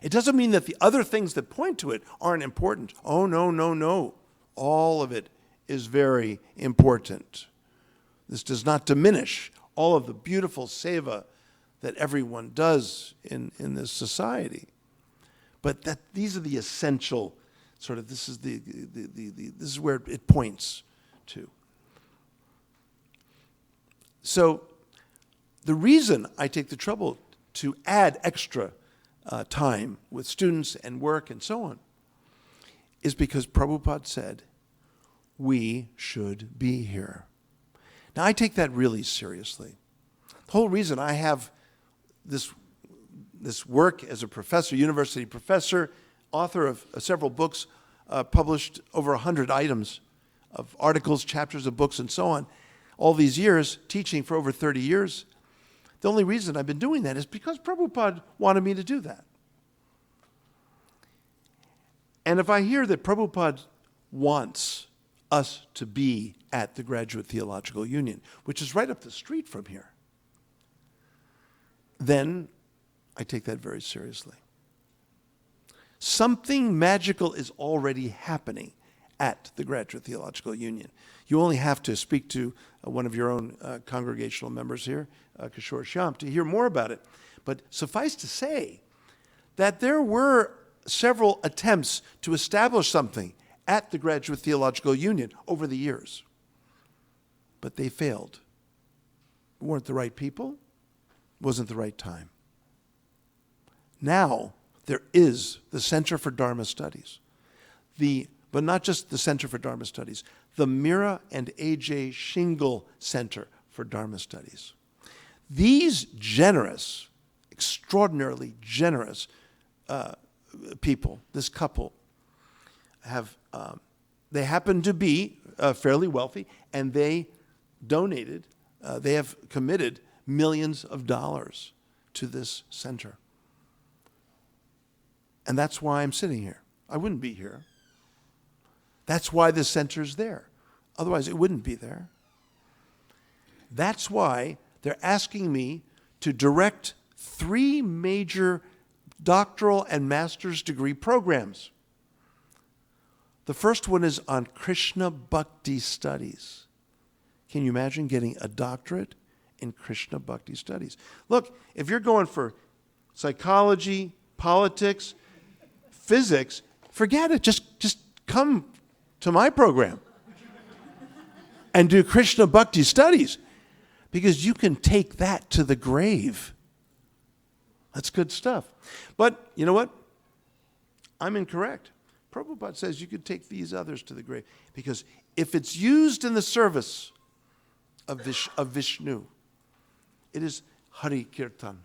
It doesn't mean that the other things that point to it aren't important. Oh, no. All of it is very important. This does not diminish all of the beautiful seva that everyone does in this society. But that these are the essential sort of, this is where it points to. So the reason I take the trouble to add extra time with students and work and so on is because Prabhupada said, we should be here. Now, I take that really seriously. The whole reason I have this work as a professor, university professor, author of several books, published over 100 items of articles, chapters of books, and so on, all these years, teaching for over 30 years, the only reason I've been doing that is because Prabhupada wanted me to do that. And if I hear that Prabhupada wants us to be at the Graduate Theological Union, which is right up the street from here, then I take that very seriously. Something magical is already happening at the Graduate Theological Union. You only have to speak to one of your own congregational members here, Kishore Shyam, to hear more about it. But suffice to say that there were several attempts to establish something at the Graduate Theological Union over the years. But they failed. They weren't the right people. It wasn't the right time. Now, there is the Center for Dharma Studies. But not just the Center for Dharma Studies, the Mira and A.J. Shingle Center for Dharma Studies. These generous, extraordinarily generous people, this couple, they happen to be fairly wealthy, and they donated, they have committed millions of dollars to this center. And that's why I'm sitting here. I wouldn't be here. That's why the center's there. Otherwise, it wouldn't be there. That's why they're asking me to direct 3 major doctoral and master's degree programs. The first one is on Krishna Bhakti Studies. Can you imagine getting a doctorate in Krishna Bhakti Studies? Look, if you're going for psychology, politics, physics, forget it. Just come to my program and do Krishna Bhakti Studies, because you can take that to the grave. That's good stuff. But you know what? I'm incorrect. Prabhupada says you could take these others to the grave, because if it's used in the service of Vishnu, it is Hari Kirtan.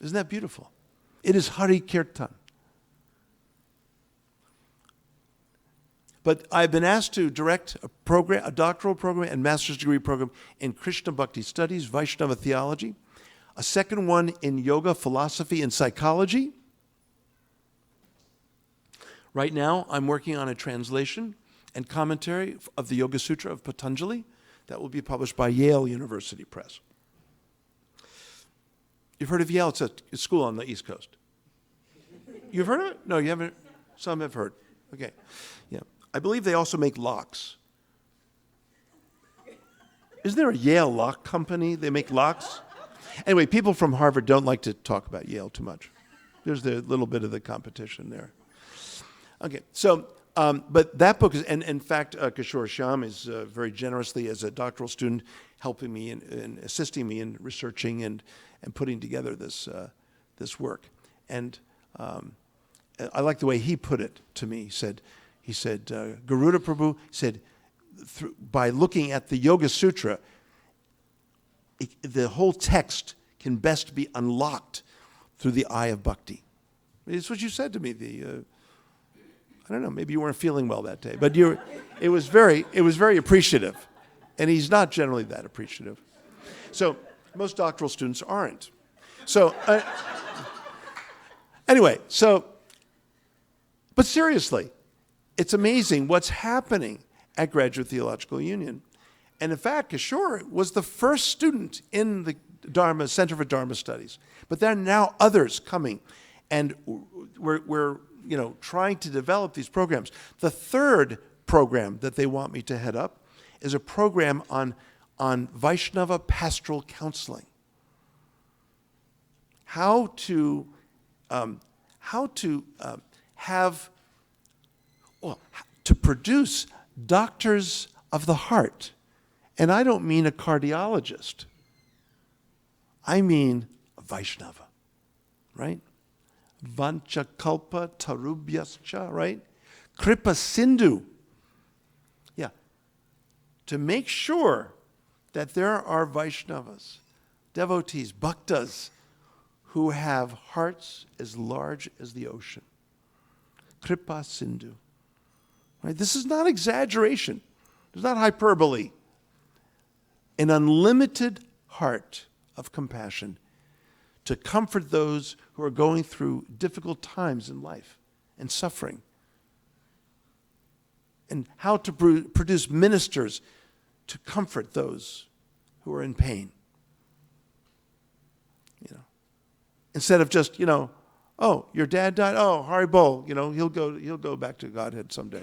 Isn't that beautiful? It is Hari Kirtan. But I've been asked to direct a doctoral program and master's degree program in Krishna Bhakti Studies, Vaishnava Theology, a second one in Yoga, Philosophy, and Psychology. Right now, I'm working on a translation and commentary of the Yoga Sutra of Patanjali that will be published by Yale University Press. You've heard of Yale? It's a school on the East Coast. You've heard of it? No, you haven't? Some have heard. Okay. Yeah. I believe they also make locks. Isn't there a Yale lock company? They make locks? Anyway, people from Harvard don't like to talk about Yale too much. There's a little bit of the competition there. Okay, so, but that book is, and in fact, Kishore Shyam is very generously, as a doctoral student, helping me and assisting me in researching and putting together this work. And I like the way he put it to me. He said, Garuda Prabhu said, by looking at the Yoga Sutra, the whole text can best be unlocked through the eye of bhakti. It's what you said to me. I don't know, maybe you weren't feeling well that day, but it was very appreciative. And he's not generally that appreciative. So most doctoral students aren't. So anyway, but seriously, it's amazing what's happening at Graduate Theological Union. And in fact, Kishore was the first student in the Dharma Center for Dharma Studies. But there are now others coming, and we're trying to develop these programs. The third program that they want me to head up is a program on Vaishnava pastoral counseling. How to produce doctors of the heart. And I don't mean a cardiologist. I mean a Vaishnava, right? Vanchakalpa tarubhyascha, right? Kripa Sindhu. Yeah. To make sure that there are Vaishnavas, devotees, bhaktas, who have hearts as large as the ocean. Kripa Sindhu. Right? This is not exaggeration. It's not hyperbole. An unlimited heart of compassion to comfort those who are going through difficult times in life and suffering. And how to produce ministers to comfort those who are in pain. Instead of just, oh, your dad died. Oh, Hari Bol, he'll go back to Godhead someday.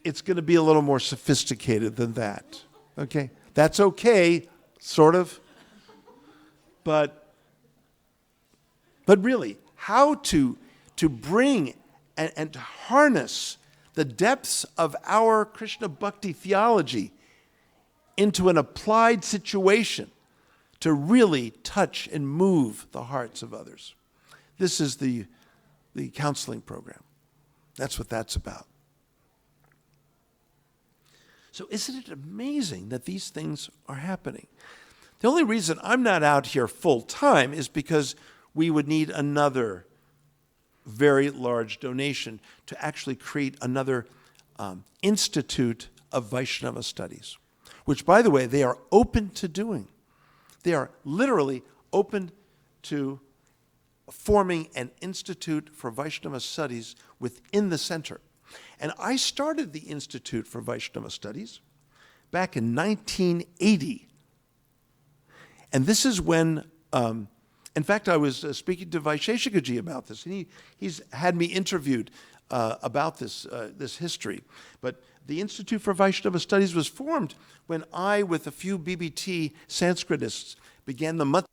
It's going to be a little more sophisticated than that. Okay, that's okay, sort of. But really, how to bring and to harness the depths of our Krishna Bhakti theology into an applied situation to really touch and move the hearts of others. This is the counseling program. That's what that's about. So isn't it amazing that these things are happening? The only reason I'm not out here full time is because we would need another very large donation to actually create another institute of Vaishnava studies, which, by the way, they are open to doing. They are literally open to forming an institute for Vaishnava studies within the center. And I started the Institute for Vaishnava Studies back in 1980. And this is when, in fact, I was speaking to Vaisheshikaji about this. And he's had me interviewed about this history. But the Institute for Vaishnava Studies was formed when I, with a few BBT Sanskritists, began the month.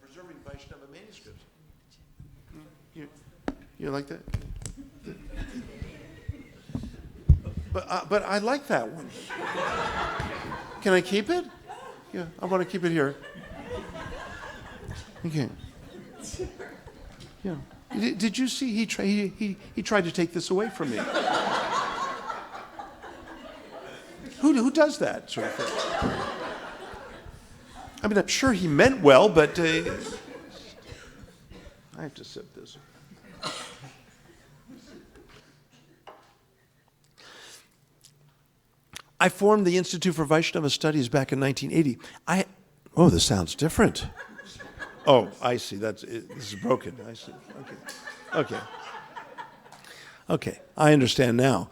Preserving Vaishnava manuscripts. You like that? But I like that one. Can I keep it? Yeah, I want to keep it here. Okay. Yeah. Did you see he tried to take this away from me? Who does that sort of thing? I mean, I'm sure he meant well, but I have to sip this. I formed the Institute for Vaishnava Studies back in 1980. Oh, this sounds different. Oh, I see. This is broken. I see. Okay. I understand now.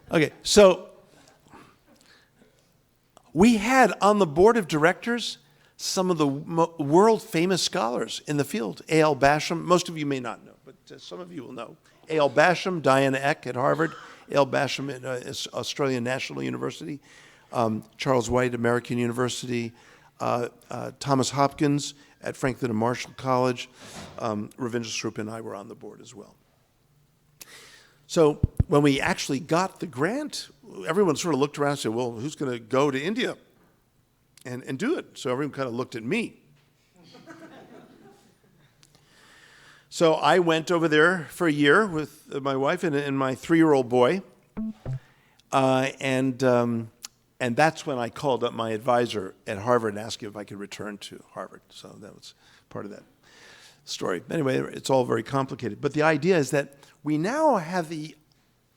Okay, so we had on the board of directors some of the world famous scholars in the field. A.L. Basham, most of you may not know, but some of you will know. A.L. Basham, Diana Eck at Harvard, A.L. Basham at Australian National University, Charles White, American University, Thomas Hopkins at Franklin and Marshall College. Ravindra Swarup and I were on the board as well. So when we actually got the grant, everyone sort of looked around and said, well, who's going to go to India and do it? So everyone kind of looked at me. So I went over there for a year with my wife and my 3-year-old boy. And that's when I called up my advisor at Harvard and asked him if I could return to Harvard. So that was part of that story. Anyway, it's all very complicated. But the idea is that we now have the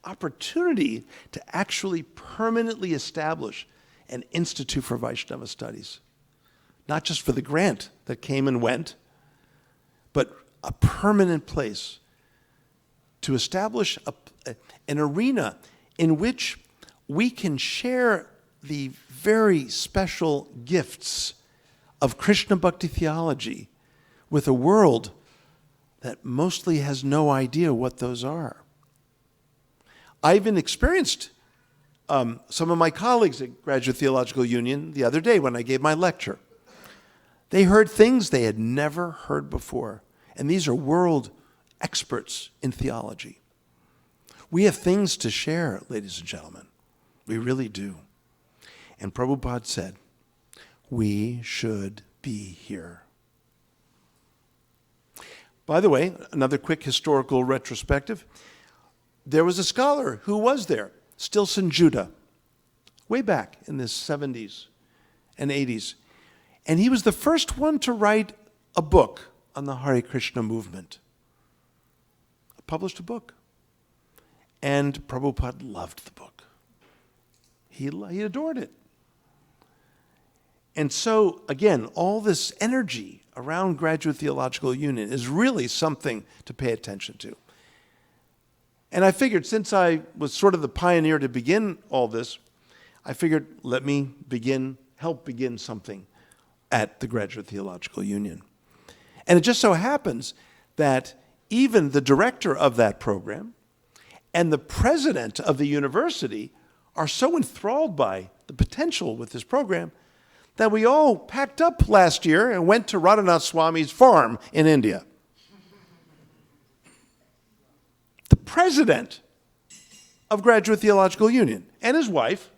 opportunity to actually permanently establish an Institute for Vaishnava Studies. Not just for the grant that came and went, but a permanent place to establish an arena in which we can share the very special gifts of Krishna Bhakti theology with a world that mostly has no idea what those are. I even experienced some of my colleagues at Graduate Theological Union the other day when I gave my lecture. They heard things they had never heard before, and these are world experts in theology. We have things to share, ladies and gentlemen. We really do. And Prabhupada said, we should be here. By the way, another quick historical retrospective. There was a scholar who was there, Stilson Judah, way back in the 70s and 80s. And he was the first one to write a book on the Hare Krishna movement. Published a book. And Prabhupada loved the book. He adored it. And so, again, all this energy around Graduate Theological Union is really something to pay attention to. And I figured, since I was sort of the pioneer to begin all this, I figured, let me help begin something at the Graduate Theological Union. And it just so happens that even the director of that program and the president of the university are so enthralled by the potential with this program that we all packed up last year and went to Radhanath Swami's farm in India. The president of Graduate Theological Union and his wife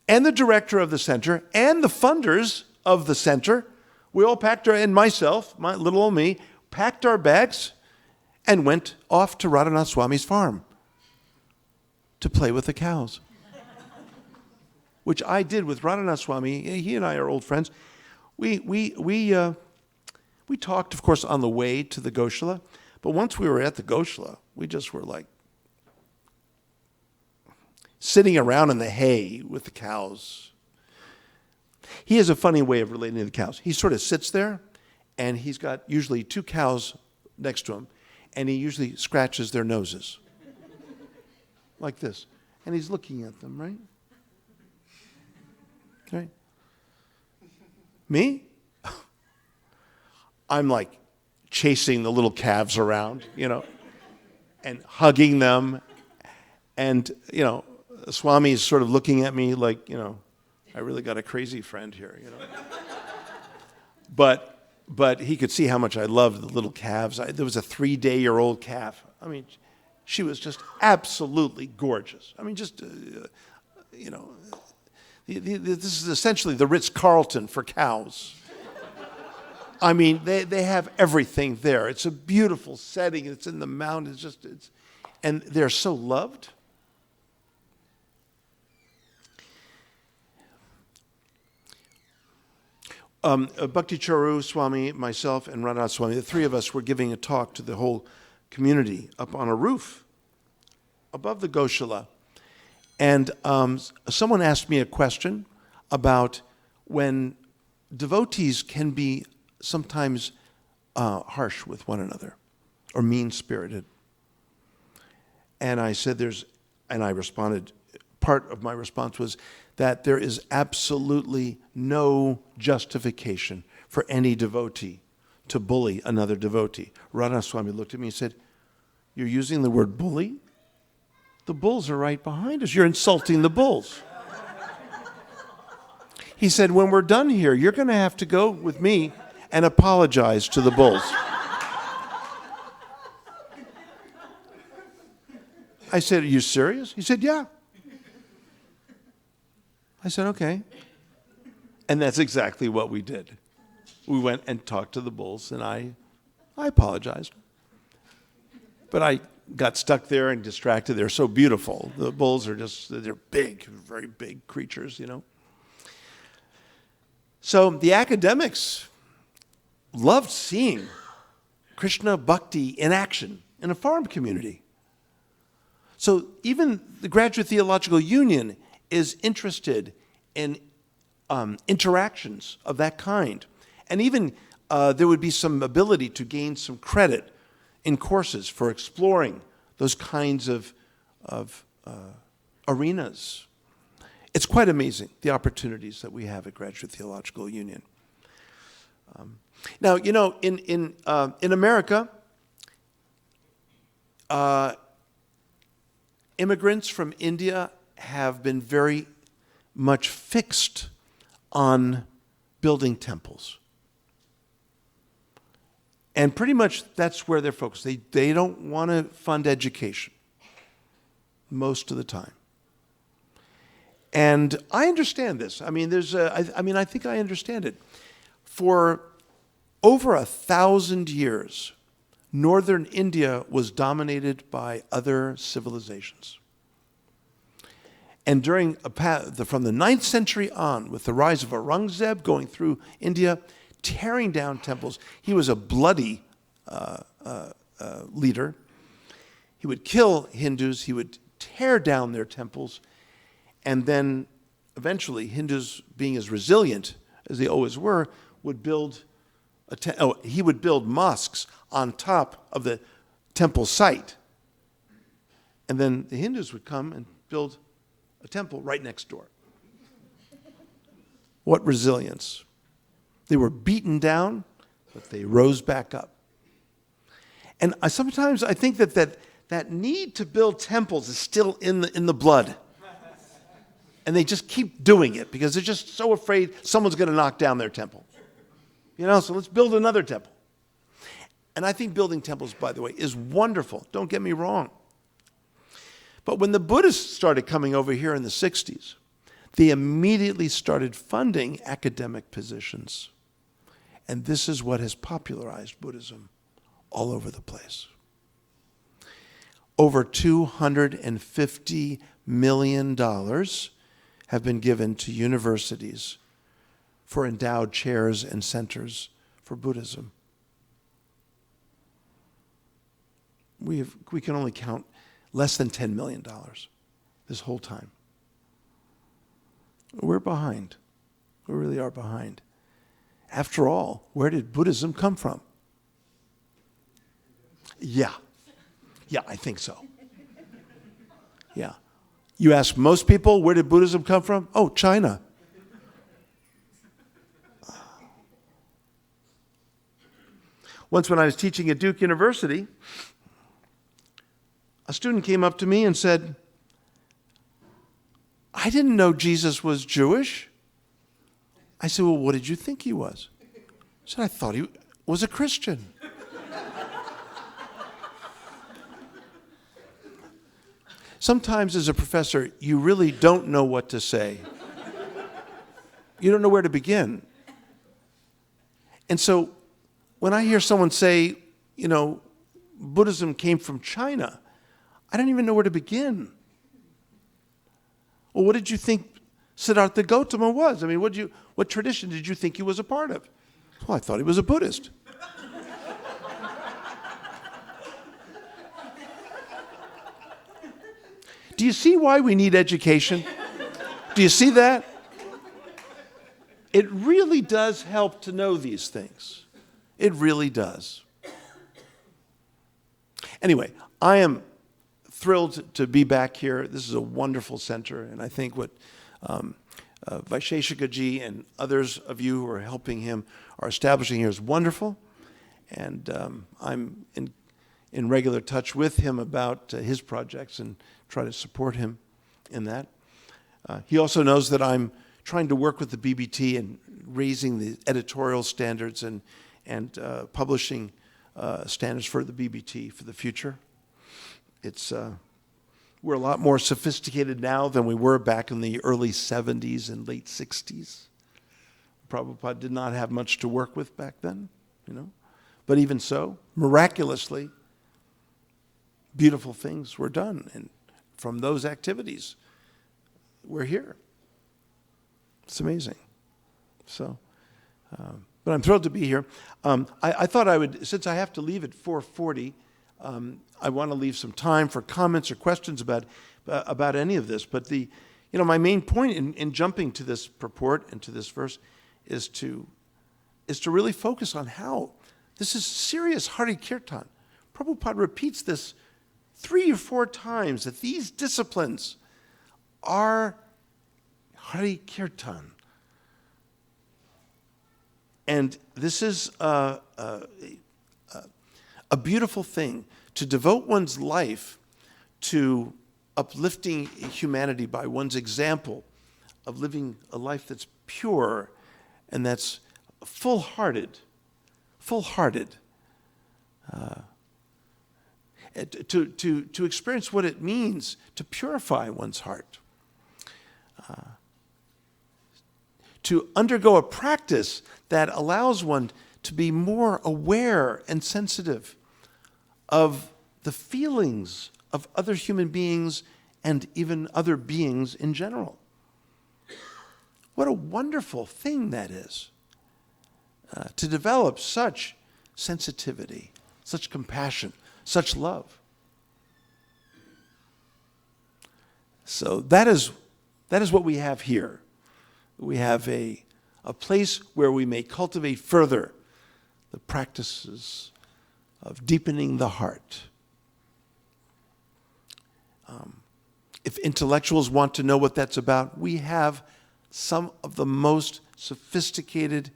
and the director of the center and the funders of the center, we all packed and myself, my little old me, packed our bags and went off to Radhanath Swami's farm to play with the cows. Which I did with Radhanath Swami. He and I are old friends. We talked, of course, on the way to the Goshala, but once we were at the Goshala, we just were like sitting around in the hay with the cows. He has a funny way of relating to the cows. He sort of sits there, and he's got usually 2 cows next to him, and he usually scratches their noses like this, and he's looking at them, right? Okay. Me? I'm like chasing the little calves around, and hugging them. And, Swami's sort of looking at me like, I really got a crazy friend here, But he could see how much I loved the little calves. There was a 3-day-old calf. I mean, She was just absolutely gorgeous. I mean, just, this is essentially the Ritz-Carlton for cows. I mean, they have everything there. It's a beautiful setting. It's in the mountains. And they're so loved. Bhakti Charu Swami, myself, and Radha Swami, the three of us were giving a talk to the whole community up on a roof above the Goshala. And someone asked me a question about when devotees can be sometimes harsh with one another or mean-spirited. And I said and I responded, part of my response was that there is absolutely no justification for any devotee to bully another devotee. Radha Swami looked at me and said, "You're using the word bully? The bulls are right behind us. You're insulting the bulls." He said, "When we're done here, you're going to have to go with me and apologize to the bulls." I said, "Are you serious?" He said, "Yeah." I said, "Okay." And that's exactly what we did. We went and talked to the bulls, and I apologized. But I got stuck there and distracted. They're so beautiful. The bulls are they're big, very big creatures, So the academics loved seeing Krishna Bhakti in action in a farm community. So even the Graduate Theological Union is interested in interactions of that kind. And even there would be some ability to gain some credit in courses for exploring those kinds of arenas. It's quite amazing, the opportunities that we have at Graduate Theological Union. Now, in America, immigrants from India have been very much fixed on building temples. And pretty much that's where they're focused. They don't want to fund education most of the time. And I understand this. I mean, I think I understand it. For over 1,000 years, northern India was dominated by other civilizations. And from the 9th century on, with the rise of Aurangzeb going through India, tearing down temples, he was a bloody leader. He would kill Hindus, he would tear down their temples, and then eventually Hindus, being as resilient as they always were, would build he would build mosques on top of the temple site. And then the Hindus would come and build a temple right next door. What resilience. They were beaten down, but they rose back up. And sometimes I think that need to build temples is still in the blood. And they just keep doing it because they're just so afraid someone's going to knock down their temple. So let's build another temple. And I think building temples, by the way, is wonderful. Don't get me wrong. But when the Buddhists started coming over here in the 60s, they immediately started funding academic positions. And this is what has popularized Buddhism all over the place. Over $250 million have been given to universities for endowed chairs and centers for Buddhism. We can only count less than $10 million this whole time. We're behind. We really are behind. After all, where did Buddhism come from? Yeah, I think so. Yeah. You ask most people, where did Buddhism come from? Oh, China. Once when I was teaching at Duke University, a student came up to me and said, "I didn't know Jesus was Jewish." I said, "Well, what did you think he was?" He said, "I thought he was a Christian." sometimes as a professor, you really don't know what to say. You don't know where to begin. And so when I hear someone say, Buddhism came from China, I don't even know where to begin. Well, what did you think Siddhartha Gautama was? I mean, what tradition did you think he was a part of? Well, I thought he was a Buddhist. Do you see why we need education? Do you see that? It really does help to know these things. It really does. Anyway, I am thrilled to be back here. This is a wonderful center, and I think what Vaisheshika-ji and others of you who are helping him are establishing here is wonderful. And I'm in regular touch with him about his projects and try to support him in that. He also knows that I'm trying to work with the BBT and raising the editorial standards and publishing standards for the BBT for the future. We're a lot more sophisticated now than we were back in the early 70s and late 60s. Prabhupada did not have much to work with back then, But even so, miraculously, beautiful things were done. And from those activities, we're here. It's amazing. So, but I'm thrilled to be here. I thought I would, since I have to leave at 4:40, I want to leave some time for comments or questions about any of this. But my main point in jumping to this purport and to this verse is to really focus on how this is serious Hari Kirtan. Prabhupada repeats this 3 or 4 times, that these disciplines are Hari Kirtan. And this is a beautiful thing, to devote one's life to uplifting humanity by one's example of living a life that's pure and that's full-hearted, to experience what it means to purify one's heart, to undergo a practice that allows one to be more aware and sensitive of the feelings of other human beings and even other beings in general. What a wonderful thing that is, to develop such sensitivity, such compassion, such love. So that is what we have here. We have a place where we may cultivate further the practices of deepening the heart. If intellectuals want to know what that's about, we have some of the most sophisticated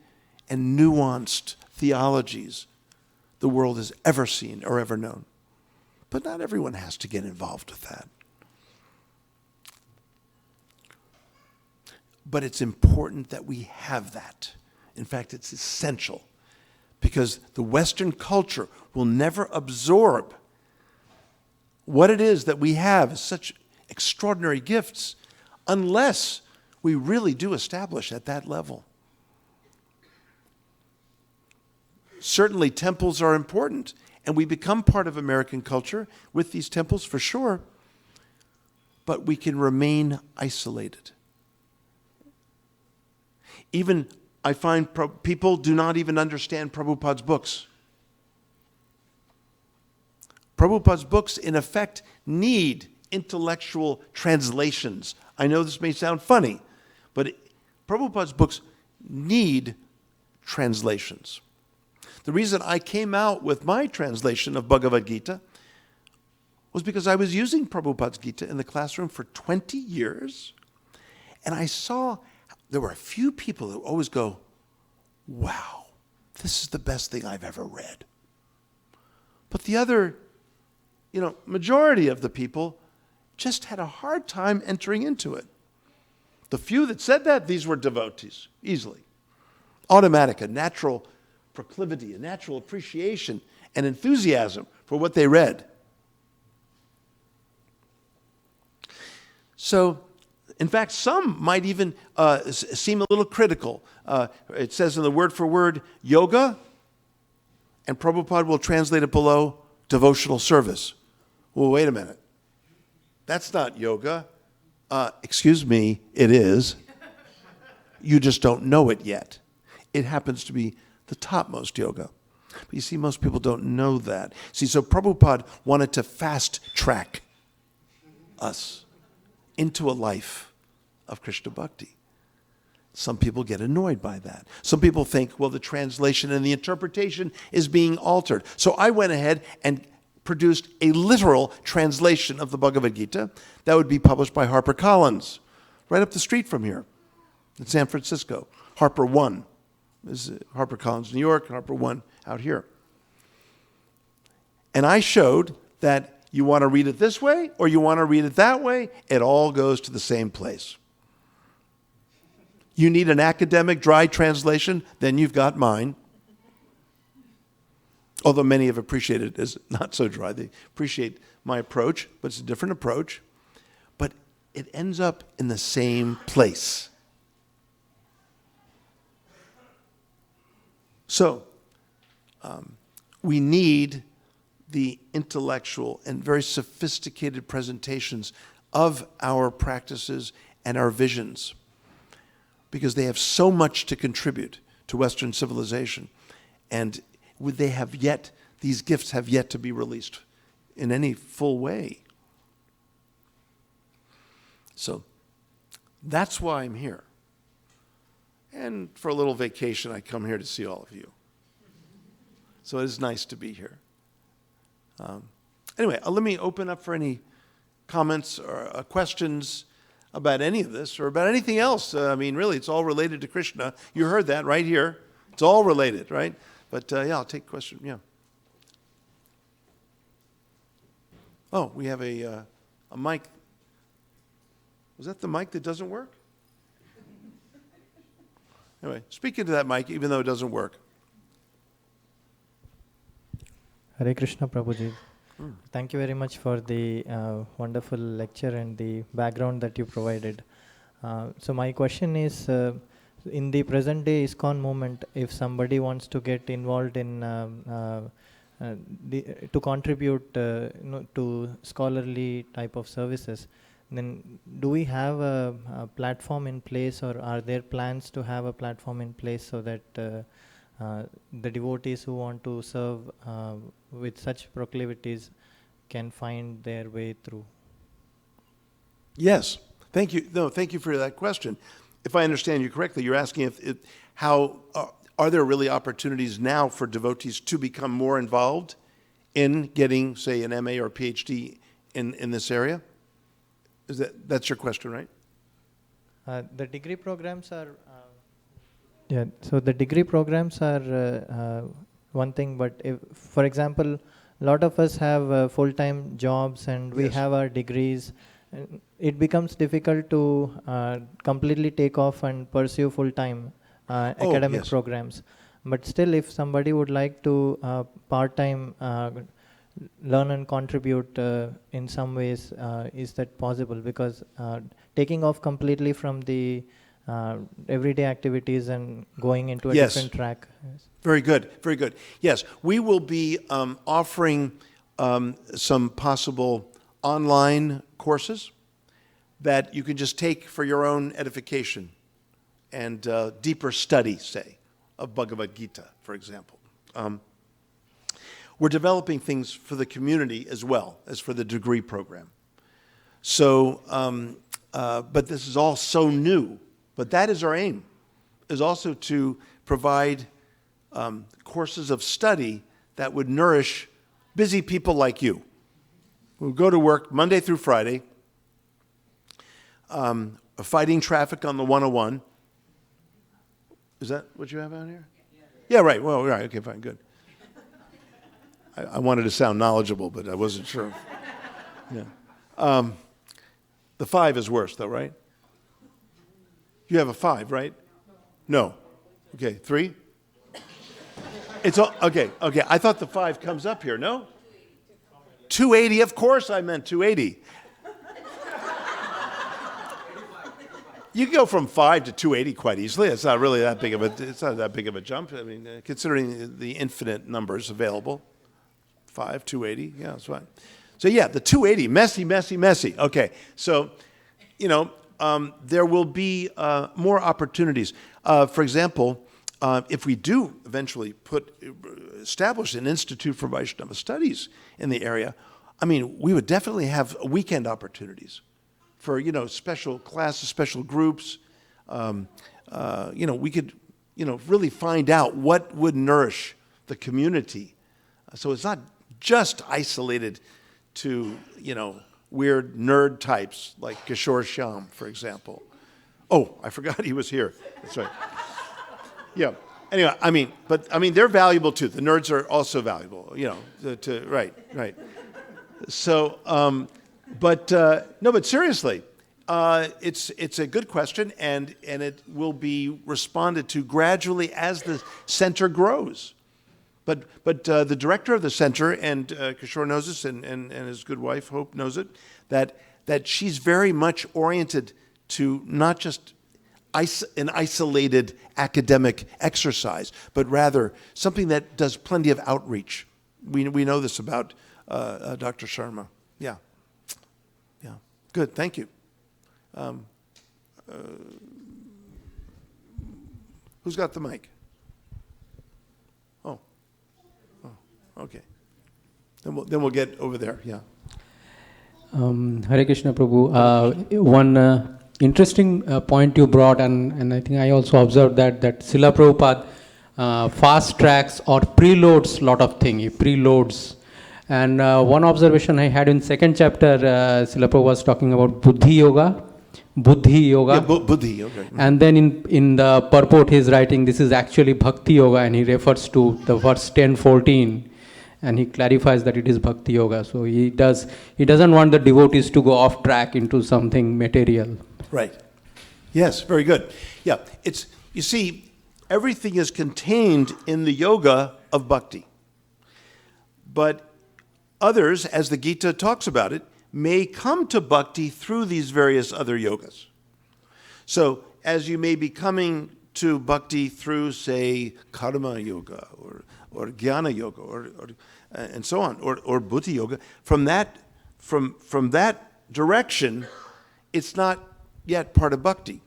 and nuanced theologies the world has ever seen or ever known. But not everyone has to get involved with that. But it's important that we have that. In fact, it's essential, because the Western culture will never absorb what it is that we have as such extraordinary gifts unless we really do establish at that level. Certainly, temples are important, and we become part of American culture with these temples for sure, but we can remain isolated. Even, I find people do not even understand Prabhupada's books. Prabhupada's books, in effect, need intellectual translations. I know this may sound funny, but Prabhupada's books need translations. The reason I came out with my translation of Bhagavad Gita was because I was using Prabhupada's Gita in the classroom for 20 years, and I saw there were a few people who always go, wow, this is the best thing I've ever read. But the other, majority of the people just had a hard time entering into it. The few that said that, these were devotees, easily. Automatic, a natural proclivity, a natural appreciation and enthusiasm for what they read. So, in fact, some might even seem a little critical. It says in the word for word, yoga, and Prabhupada will translate it below, devotional service. Well, wait a minute. That's not yoga. Excuse me, it is. You just don't know it yet. It happens to be the topmost yoga. But you see, most people don't know that. See, so Prabhupada wanted to fast track us into a life of Krishna Bhakti. Some people get annoyed by that. Some people think, well, the translation and the interpretation is being altered. So I went ahead and produced a literal translation of the Bhagavad Gita that would be published by HarperCollins, right up the street from here in San Francisco. Harper One is HarperCollins, New York, and Harper One out here. And I showed that you want to read it this way or you want to read it that way, it all goes to the same place. You need an academic, dry translation, then you've got mine. Although many have appreciated it as not so dry. They appreciate my approach, but it's a different approach. But it ends up in the same place. So, we need the intellectual and very sophisticated presentations of our practices and our visions, because they have so much to contribute to Western civilization. And these gifts have yet to be released in any full way. So that's why I'm here. And for a little vacation, I come here to see all of you. So it is nice to be here. Anyway, let me open up for any comments or questions about any of this or about anything else. I mean, really, it's all related to Krishna. You heard that right here. It's all related, right? But yeah, I'll take a question. Yeah. Oh, we have a mic. Was that the mic that doesn't work? Anyway, speak into that mic, even though it doesn't work. Hare Krishna, Prabhuji. Thank you very much for the wonderful lecture and the background that you provided. So my question is, in the present day ISKCON movement, if somebody wants to get involved in to contribute to scholarly type of services, then do we have a platform in place, or are there plans to have a platform in place so that the devotees who want to serve with such proclivities can find their way through? Yes. Thank you. No, thank you for that question. If I understand you correctly, you're asking how are there really opportunities now for devotees to become more involved in getting, say, an MA or PhD in this area? That's your question, right? The degree programs are so the degree programs are one thing, but if, for example, a lot of us have full-time jobs and we have our degrees, it becomes difficult to completely take off and pursue full-time academic programs. But still, if somebody would like to part-time learn and contribute in some ways, is that possible? Because taking off completely from the everyday activities and going into a different track. Yes. Very good, very good. Yes, we will be offering some possible online courses that you can just take for your own edification and deeper study, say, of Bhagavad Gita, for example. We're developing things for the community as well as for the degree program. So, but this is all so new. But that is our aim, is also to provide courses of study that would nourish busy people like you, who go to work Monday through Friday, fighting traffic on the 101. Is that what you have out here? Yeah, right. Well, right. Okay, fine, good. I wanted to sound knowledgeable, but I wasn't sure. Yeah. The 5 is worse, though, right? You have a 5, right? No. Okay, 3? It's all, okay. I thought the 5 comes up here, no? 280, of course I meant 280. You can go from 5 to 280 quite easily. It's not really that big of a jump. I mean, considering the infinite numbers available, 5, 280, yeah, that's fine. So yeah, the 280, messy. Okay, so, there will be more opportunities. For example, if we do eventually establish an Institute for Vaishnava Studies in the area, I mean, we would definitely have weekend opportunities for, special classes, special groups. We could, really find out what would nourish the community. So it's not just isolated to, weird nerd types like Kishore Shyam, for example. Oh, I forgot he was here. That's right. Yeah. Anyway, they're valuable too. The nerds are also valuable, right. So, but seriously, it's a good question, and it will be responded to gradually as the center grows. But the director of the center, and Kishore knows this, and his good wife, Hope, knows it, that she's very much oriented to not just an isolated academic exercise, but rather something that does plenty of outreach. We know this about Dr. Sharma. Yeah. Good, thank you. Who's got the mic? Oh, okay. Then we'll get over there, yeah. Hare Krishna Prabhu. One interesting point you brought, and I think I also observed that Srila Prabhupada fast tracks or preloads lot of things. He preloads. And one observation I had in second chapter, Srila Prabhupada was talking about Buddhi Yoga. Yeah, Buddhi Yoga. Mm-hmm. And then in the purport he's writing this is actually Bhakti Yoga, and he refers to the verse 10:14. And he clarifies that it is Bhakti Yoga. So he doesn't want the devotees to go off track into something material. Right. Yes, very good. Yeah, you see, everything is contained in the yoga of bhakti. But others, as the Gita talks about it, may come to bhakti through these various other yogas. So as you may be coming to bhakti through, say, karma yoga or jnana yoga or and so on, or buddhi yoga, from that direction, it's not yet part of bhakti.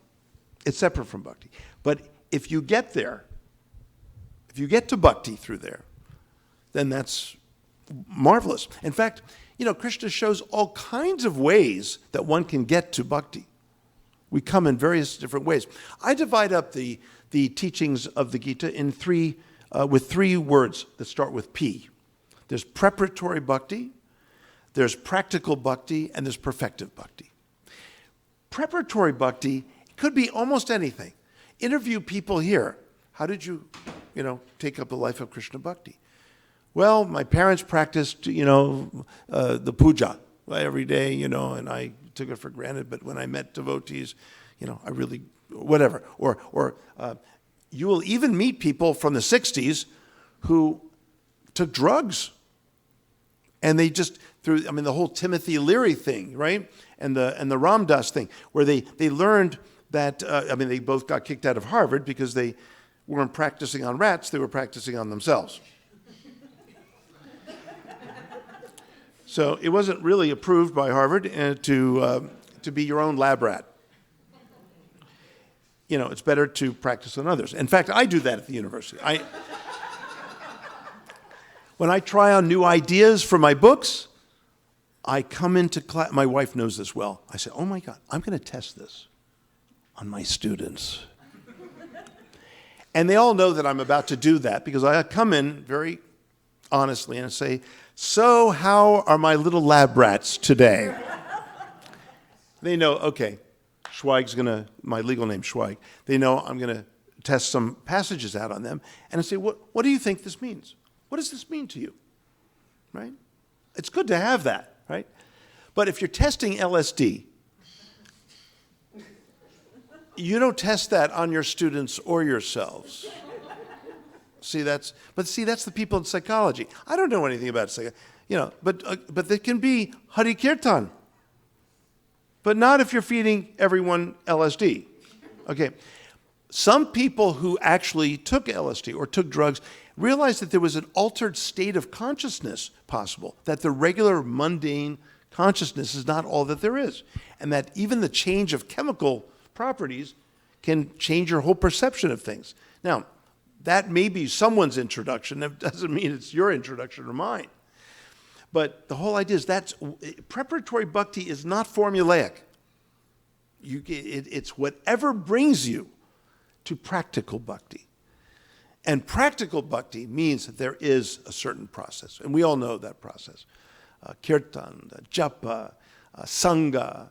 It's separate from bhakti. But if you get there, if you get to bhakti through there, then that's marvelous. In fact, Krishna shows all kinds of ways that one can get to bhakti. We come in various different ways. I divide up the teachings of the Gita in with three words that start with P. There's preparatory bhakti, there's practical bhakti, and there's perfective bhakti. Preparatory bhakti could be almost anything. Interview people here. How did you, take up the life of Krishna bhakti? Well, my parents practiced, the puja every day, and I took it for granted. But when I met devotees, I really, whatever. Or you will even meet people from the 60s who took drugs. And they just, the whole Timothy Leary thing, right? And the Ram Dass thing, where they learned that, they both got kicked out of Harvard because they weren't practicing on rats, they were practicing on themselves. So it wasn't really approved by Harvard to be your own lab rat. It's better to practice on others. In fact, I do that at the university. When I try on new ideas for my books, I come into class. My wife knows this well. I say, oh my God, I'm going to test this on my students. And they all know that I'm about to do that because I come in very honestly and say, so how are my little lab rats today? They know, okay, my legal name's Schweig. They know I'm going to test some passages out on them. And I say, what do you think this means? What does this mean to you? Right? It's good to have that, right? But if you're testing LSD, you don't test that on your students or yourselves. That's the people in psychology. I don't know anything about psychology, but there can be Hari Kirtan. But not if you're feeding everyone LSD. Okay. Some people who actually took LSD or took drugs realized that there was an altered state of consciousness possible, that the regular mundane consciousness is not all that there is, and that even the change of chemical properties can change your whole perception of things. Now, that may be someone's introduction. That doesn't mean it's your introduction or mine. But the whole idea is preparatory bhakti is not formulaic. It's whatever brings you to practical bhakti. And practical bhakti means that there is a certain process, and we all know that process. Kirtan, japa, sangha,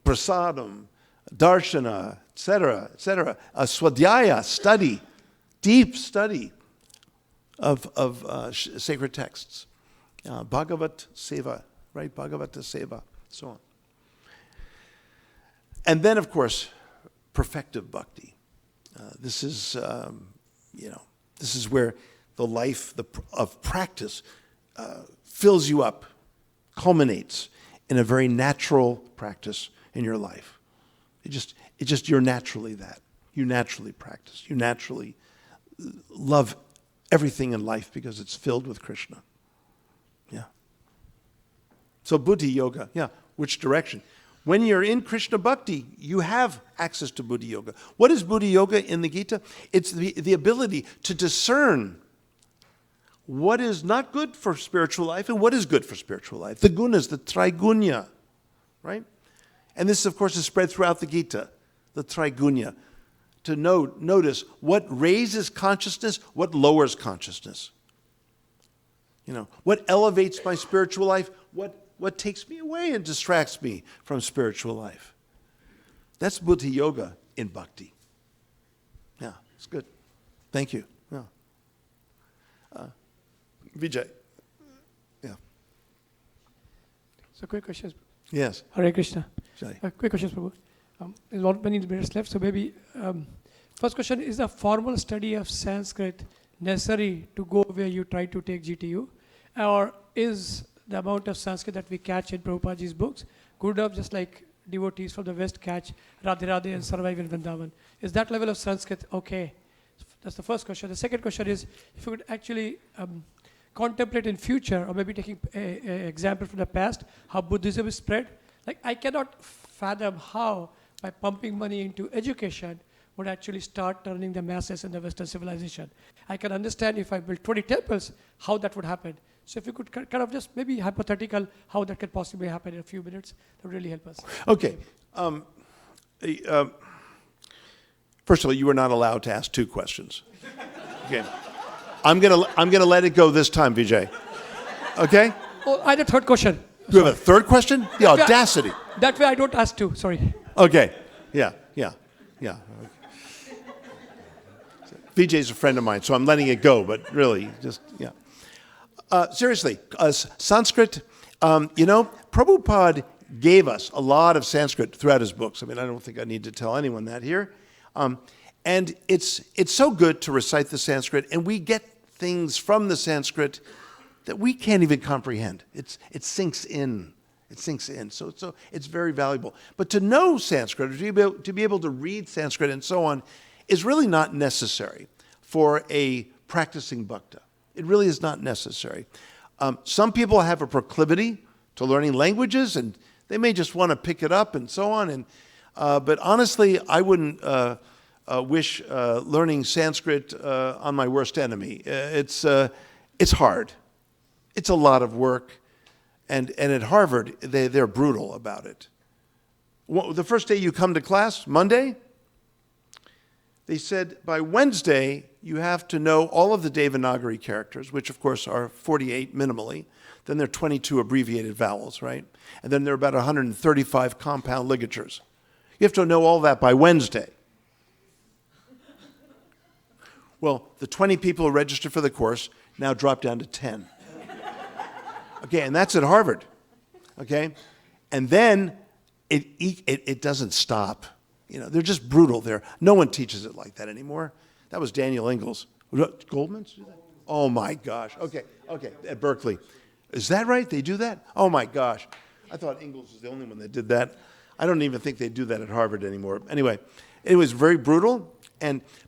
prasadam, darshana, etc., etc. Swadhyaya, study, deep study of sacred texts. Bhagavat seva, right? Bhagavata seva, so on. And then, of course, perfective bhakti. This is, this is where the life of practice fills you up, culminates in a very natural practice in your life. You're naturally that. You naturally practice. You naturally love everything in life because it's filled with Krishna. Yeah. So Buddhi Yoga, yeah, which direction? When you're in Krishna Bhakti, you have access to Buddhi Yoga. What is Buddhi Yoga in the Gita? It's the ability to discern what is not good for spiritual life and what is good for spiritual life. The gunas, the trigunya, right? And this, of course, is spread throughout the Gita, the trigunya, to notice what raises consciousness, what lowers consciousness. What elevates my spiritual life, what takes me away and distracts me from spiritual life. That's Buddhi Yoga in Bhakti. Yeah, it's good. Thank you. Yeah. Vijay. Yeah. So quick questions. Yes. Hare Krishna. Jai. Quick questions, Prabhu. There's not many minutes left, so maybe first question, is the formal study of Sanskrit necessary to go where you try to take GTU? Or is the amount of Sanskrit that we catch in Prabhupada's books good enough, just like devotees from the West catch Radhe Radhe and survive in Vrindavan? Is that level of Sanskrit okay? That's the first question. The second question is, if you could actually contemplate in future, or maybe taking an example from the past, how Buddhism is spread. Like, I cannot fathom how, by pumping money into education, would actually start turning the masses in the Western civilization. I can understand if I build 20 temples, how that would happen. So if you could kind of just maybe hypothetical how that could possibly happen in a few minutes, that would really help us. Okay. First of all, you are not allowed to ask two questions. Okay. I'm gonna let it go this time, Vijay. Okay? Oh, I had a third question. You have a third question? The audacity. That way I don't ask two, sorry. Okay. Yeah. Vijay's a friend of mine, so I'm letting it go, but really, just, yeah. Seriously, Sanskrit, Prabhupada gave us a lot of Sanskrit throughout his books. I mean, I don't think I need to tell anyone that here. And it's so good to recite the Sanskrit, and we get things from the Sanskrit that we can't even comprehend. It sinks in. It sinks in. So it's very valuable. But to know Sanskrit, or to be able to read Sanskrit and so on, is really not necessary for a practicing bhakta. It really is not necessary. Some people have a proclivity to learning languages, and they may just want to pick it up and so on. But honestly, I wouldn't wish learning Sanskrit on my worst enemy. It's hard. It's a lot of work. And at Harvard, they're brutal about it. The first day you come to class, Monday, they said by Wednesday, you have to know all of the Devanagari characters, which of course are 48 minimally. Then there are 22 abbreviated vowels, right? And then there are about 135 compound ligatures. You have to know all that by Wednesday. Well, the 20 people who registered for the course now drop down to 10. Okay, and that's at Harvard. Okay? And then it doesn't stop. They're just brutal there. No one teaches it like that anymore. That was Daniel Ingalls. Goldman's? Oh my gosh. Okay, at Berkeley. Is that right? They do that? Oh my gosh. I thought Ingalls was the only one that did that. I don't even think they do that at Harvard anymore. Anyway, It was very brutal,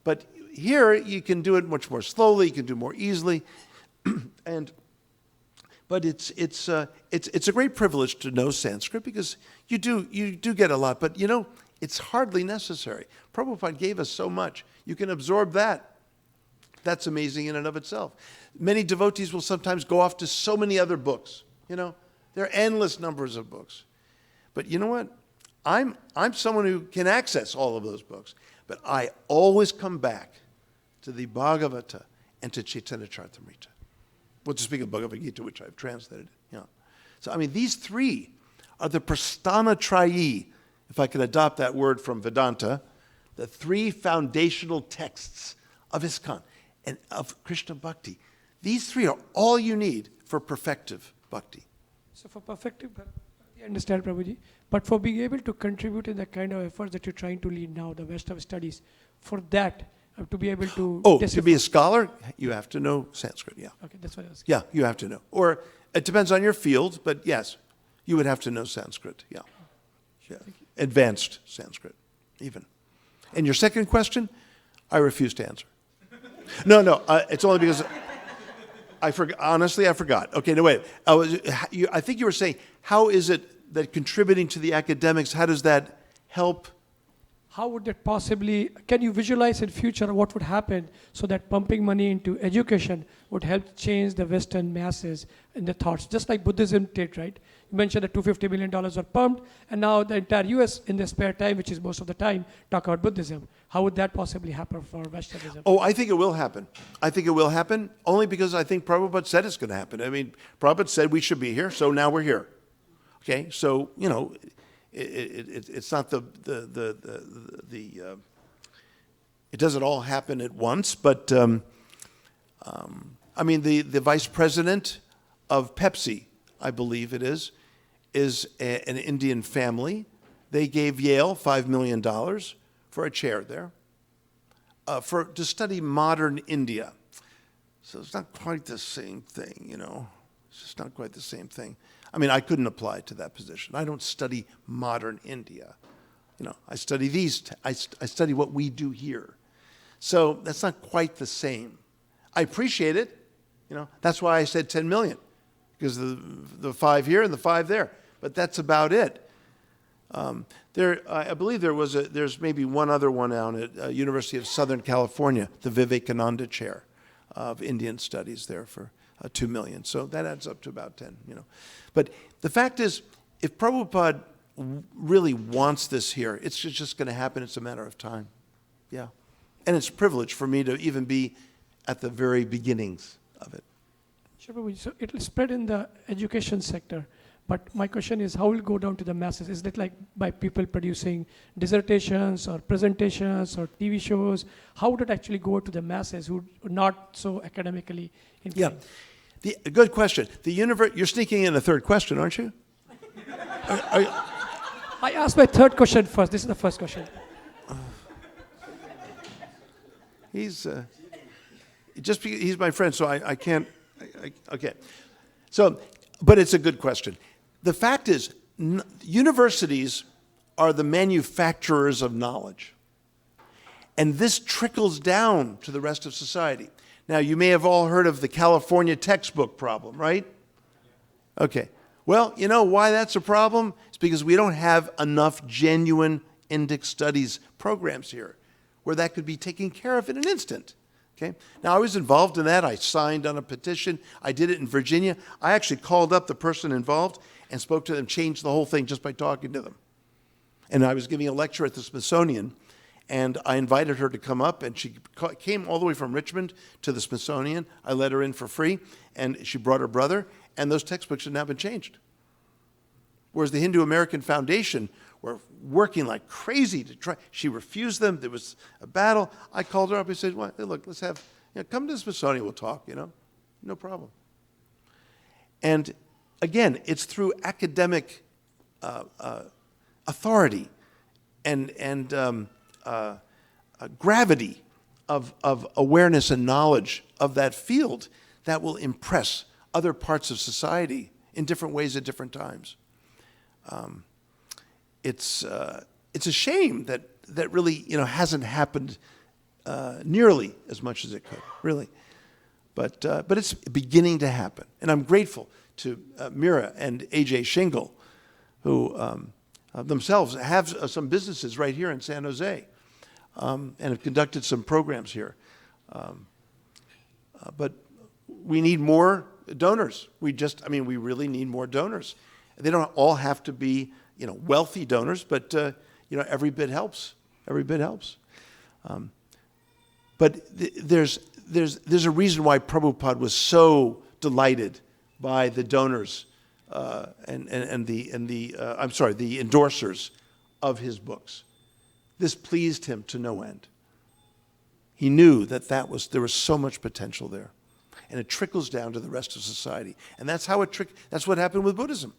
but here you can do it much more slowly. You can do it more easily, but it's a great privilege to know Sanskrit because you do get a lot. But it's hardly necessary. Prabhupada gave us so much. You can absorb that. That's amazing in and of itself. Many devotees will sometimes go off to so many other books. There are endless numbers of books. But you know what? I'm someone who can access all of those books. But I always come back to the Bhagavata and to Chaitanya Charitamrita. Well, to speak of Bhagavad Gita, which I've translated. So, these three are the Prasthana Trayi, if I can adopt that word from Vedanta, the three foundational texts of ISKCON and of Krishna Bhakti. These three are all you need for perfective bhakti. So for perfective bhakti, I understand, Prabhuji, but for being able to contribute in the kind of efforts that you're trying to lead now, the West of Studies, for that, to be able to... To be a scholar, you have to know Sanskrit, yeah. Okay, that's what I was... Yeah, you have to know. Or it depends on your field, but yes, you would have to know Sanskrit, yeah. Advanced Sanskrit, even. And your second question, I refuse to answer. No, it's only because I forgot. Honestly, I forgot. Okay, no, wait. I think you were saying, how is it that contributing to the academics, how does that help? How would that possibly, can you visualize in future what would happen so that pumping money into education would help change the Western masses in the thoughts, just like Buddhism did, right? You mentioned that $250 million were pumped, and now the entire US in their spare time, which is most of the time, talk about Buddhism. How would that possibly happen for Westernism? Oh, I think it will happen. I think it will happen only because I think Prabhupada said it's going to happen. Prabhupada said we should be here, so now we're here. Okay, so, it's not it doesn't all happen at once, but the vice president of Pepsi, I believe it is an Indian family. They gave Yale $5 million for a chair there to study modern India. So it's not quite the same thing, It's just not quite the same thing. I couldn't apply to that position. I don't study modern India. I study I study what we do here. So that's not quite the same. I appreciate it. That's why I said 10 million, because the 5 here and the 5 there. But that's about it. I believe there's maybe one other one out at University of Southern California, the Vivekananda Chair of Indian Studies there for 2 million. So that adds up to about 10, But the fact is, if Prabhupada really wants this here, it's just going to happen. It's a matter of time. Yeah. And it's a privilege for me to even be at the very beginnings of it. Sure, Prabhuji. So it will spread in the education sector. But my question is, how will it go down to the masses? Is it like by people producing dissertations or presentations or TV shows? How would it actually go to the masses who are not so academically inclined? Yeah. Good question. You're sneaking in a third question, aren't you? I asked my third question first. This is the first question. He's my friend, so I can't. Okay. So, but it's a good question. The fact is, universities are the manufacturers of knowledge. And this trickles down to the rest of society. Now, you may have all heard of the California textbook problem, right? Okay. Well, you know why that's a problem? It's because we don't have enough genuine Indic studies programs here where that could be taken care of in an instant. Okay? Now, I was involved in that. I signed on a petition. I did it in Virginia. I actually called up the person involved and spoke to them, changed the whole thing just by talking to them. And I was giving a lecture at the Smithsonian, and I invited her to come up, and she came all the way from Richmond to the Smithsonian. I let her in for free, and she brought her brother, and those textbooks have now been changed. Whereas the Hindu American Foundation were working like crazy to try. She refused them. There was a battle. I called her up and said, well, hey, look, let's have, come to the Smithsonian, we'll talk, no problem. And again, it's through academic authority and gravity of awareness and knowledge of that field that will impress other parts of society in different ways at different times. It's a shame that that really, hasn't happened nearly as much as it could, really. But it's beginning to happen. And I'm grateful to Mira and AJ Shingle, who themselves have some businesses right here in San Jose and have conducted some programs here. But we need more donors. We really need more donors. They don't all have to be, wealthy donors, but, every bit helps. Every bit helps. But there's a reason why Prabhupada was so delighted by the donors the endorsers of his books. This pleased him to no end. He knew that there was so much potential there, and it trickles down to the rest of society. And that's that's what happened with Buddhism.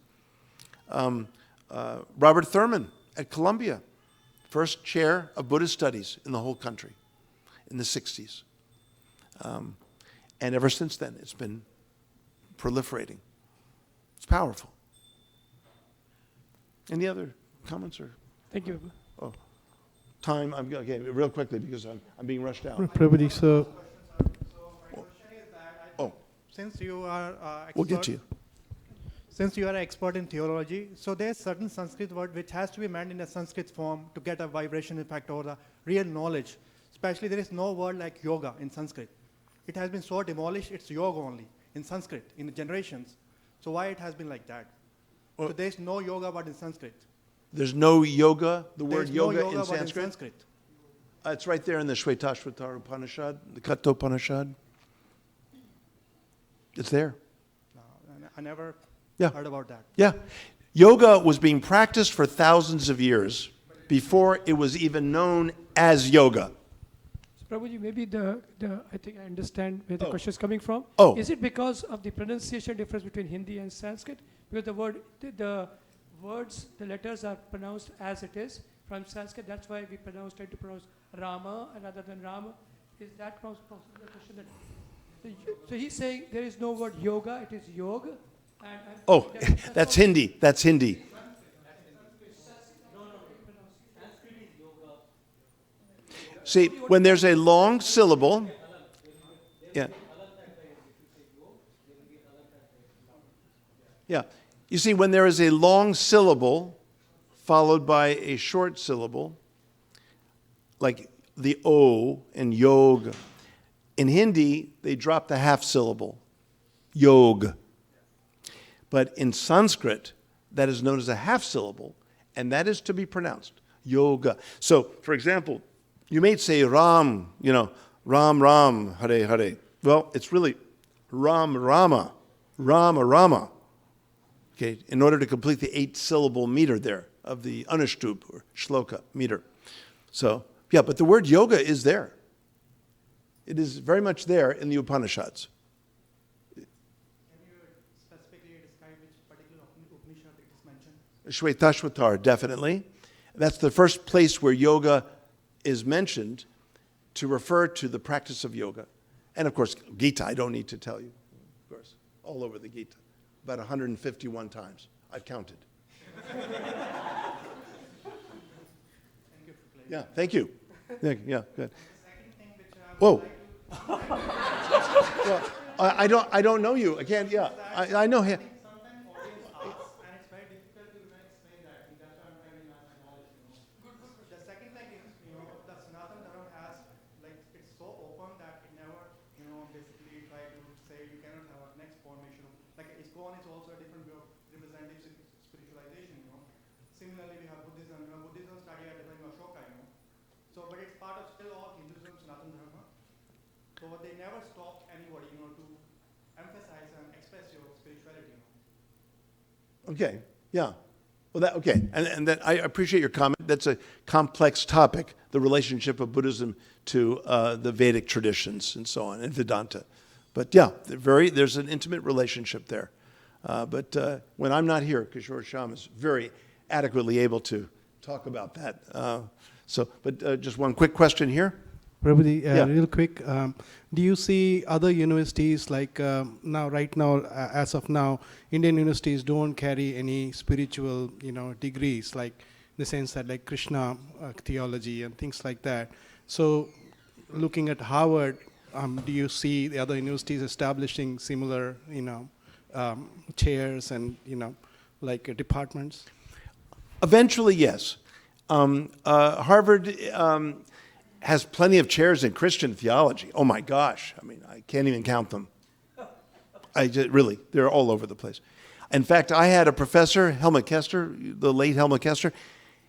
Robert Thurman at Columbia, first chair of Buddhist studies in the whole country in the 60s. And ever since then, it's been proliferating. It's powerful. Any other comments? Thank you. Oh, time. Okay, real quickly because I'm being rushed out. Prabhuji, so my question is that since you are We'll get to you. Since you are an expert in theology, so there's certain Sanskrit word which has to be meant in a Sanskrit form to get a vibration effect or the real knowledge. Especially there is no word like yoga in Sanskrit. It has been so demolished, it's yoga only in Sanskrit in the generations. So why it has been like that? So there's no yoga but in Sanskrit. There's no yoga, the word There's no yoga in but Sanskrit? It's right there in the Shvetashvatara Upanishad, the Kathopanishad. It's there. I never Yeah. heard about that. Yeah. Yoga was being practiced for thousands of years before it was even known as yoga. So Prabhuji, maybe I think I understand where the question is coming from. Oh. Is it because of the pronunciation difference between Hindi and Sanskrit? Because the words, the letters are pronounced as it is from Sanskrit. That's why we tend to pronounce Rama rather than Rama. Is that the question? So he's saying there is no word yoga, it is yoga. Oh, that's Hindi. That's Hindi. See, when there's a long syllable, yeah. Yeah. You see, when there is a long syllable followed by a short syllable, like the O in yoga, in Hindi, they drop the half syllable, yog. But in Sanskrit, that is known as a half syllable, and that is to be pronounced, yoga. So, for example, you may say Ram, Ram Ram, Hare Hare. Well, it's really Ram Rama, Rama Rama. Okay, in order to complete the 8-syllable meter there of the Anushtup or Shloka meter. So, yeah, but the word yoga is there. It is very much there in the Upanishads. Can you specifically describe which particular Upanishad it is mentioned? Shvetashvatara, definitely. That's the first place where yoga is mentioned to refer to the practice of yoga. And of course, Gita, I don't need to tell you. Of course, all over the Gita. About 151 times. I've counted. Yeah, thank you. Yeah, good. Whoa. Well, I don't know you. I can't, yeah. I know him. Sometimes audience asks, and it's very difficult to explain that. That's why I'm trying to ask my knowledge. The second thing is, the Sanatana Dharma has, it's so open that it never, basically try to say you cannot have a next formation. Like ISKCON is also a different way of representing spiritualization. Similarly, we have Buddhism. Buddhism started at the time of Ashoka. So, but it's part of still all Hinduism, Sanatana Dharma. So they never stopped anybody, to emphasize and express your spirituality. Okay, yeah. Well, okay, and that, I appreciate your comment. That's a complex topic, the relationship of Buddhism to the Vedic traditions and so on, and Vedanta. But yeah, there's an intimate relationship there. But when I'm not here, Kishore Sham is very adequately able to talk about that. But just one quick question here. Prabhuji, Yeah. real quick, do you see other universities like right now, as of now, Indian universities don't carry any spiritual, degrees? Like, the sense that like Krishna theology and things like that. So looking at Harvard, do you see the other universities establishing similar, chairs and, like departments? Eventually, yes. Harvard has plenty of chairs in Christian theology. Oh my gosh, I mean, I can't even count them. Really, they're all over the place. In fact, I had a professor, Helmut Kester, the late Helmut Kester.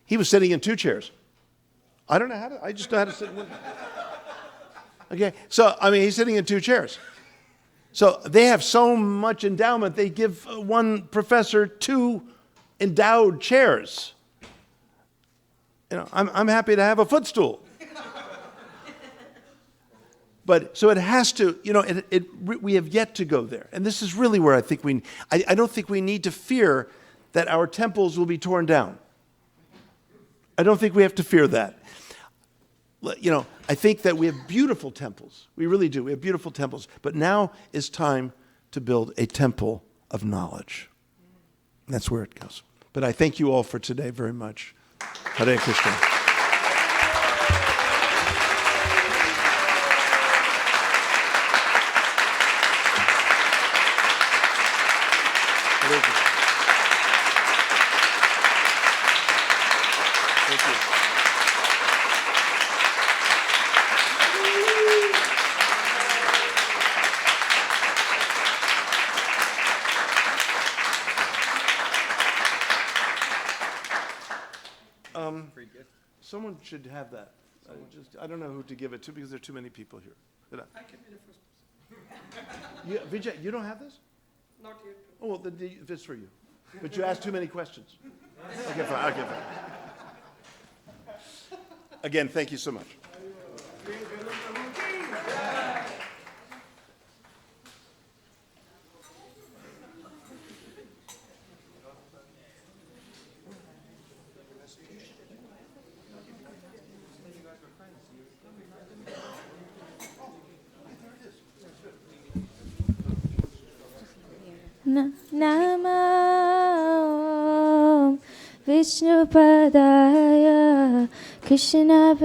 He was sitting in 2 chairs. I don't know how to, I just know how to sit in one. Okay, so, I mean, he's sitting in 2 chairs. So they have so much endowment, they give one professor 2 endowed chairs. I'm happy to have a footstool. But so it has to, we have yet to go there. And this is really where I think I don't think we need to fear that our temples will be torn down. I don't think we have to fear that. I think that we have beautiful temples. We really do. We have beautiful temples. But now is time to build a temple of knowledge. That's where it goes. But I thank you all for today very much. Hare Krishna. Hare Krishna. Thank you. Someone should have that. I don't know who to give it to because there are too many people here. I can be the first person. Vijay, you don't have this? Not yet. Oh, well, then it's for you. But you asked too many questions. Okay, fine. Again, thank you so much. Namo Vishnupadaya Krishna